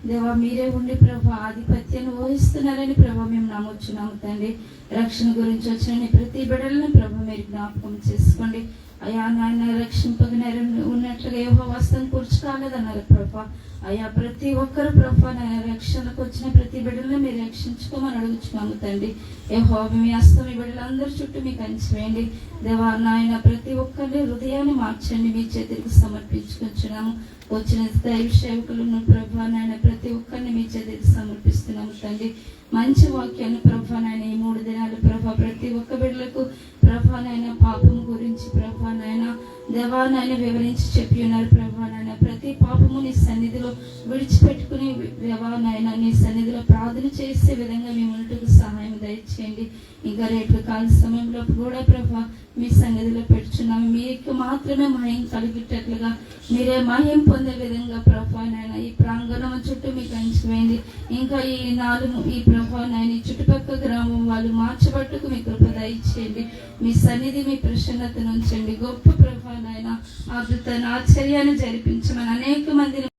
దేవా మీరే ఉండి ప్రభా ఆధిపత్యాన్ని వహిస్తున్నారని ప్రభా మేము నమ్ముచున్నాము తండ్రి. రక్షణ గురించి వచ్చిన ప్రతి బిడ్డలను ప్రభా మీరు జ్ఞాపకం చేసుకోండి అయా. నాయన రక్షింపగనరు ఉన్నట్లుగా యెహోవా హస్తం కూర్చుకోలేదన్నారు ప్రభా. అయా ప్రతి ఒక్కరు ప్రభా నాయన రక్షణకు వచ్చిన ప్రతి బిడ్డలను మీరు రక్షించుకోమని అడుగుచున్నాము తండ్రి. యెహోవా మీ హస్తం ఈ బిడ్డలందరి చుట్టూ మీకు అంచివేయండి దేవా. నాయన ప్రతి ఒక్కరి హృదయాన్ని మార్చండి, మీ చేతులకు సమర్పించుకొచ్చున్నాము. వచ్చిన దైవ సేవకులను ప్రభా నాయన ప్రతి ఒక్కరిని మీ చేతులకు సమర్పిస్తున్నాము తండ్రి. మంచి వాక్యాన్ని ప్రభా నాయన ఈ 3 దినాలు ప్రభా ప్రతి ఒక్క బిడ్డలకు ప్రభా నాయన పాపం గురించి ప్రభా నాయన దేవా నాయన వివరించి చెప్పి ఉన్నారు ప్రభా నాయన. ప్రతి పాపము నీ సన్నిధిలో విడిచిపెట్టుకుని దేవా నాయన నీ సన్నిధిలో ప్రార్థన చేసే విధంగా మీ ఉన్నట్టుకు సహాయం దయచేయండి. ఇంకా రేపు కాల సమయంలో కూడా ప్రభా మీ సన్నిధిలో పెట్టుచున్నాము. మీకు మాత్రమే మహిం కలిగేటట్లుగా మీరే మహిం పొందే విధంగా ప్రభా నాయన ఈ ప్రాంగణం చుట్టూ మీకు అంచివేయండి. ఇంకా ఈ ప్రభా నాయన ఈ చుట్టుపక్కల గ్రామం వాళ్ళు మార్చబట్టుకు మీ కృప దయచేయండి. మీ సన్నిధి మీ ప్రసన్నతను ఉంచండి. గొప్ప ప్రభా నాయన అద్భుతాన్ని ఆశ్చర్యాన్ని జరిపించమని అనేక మందిని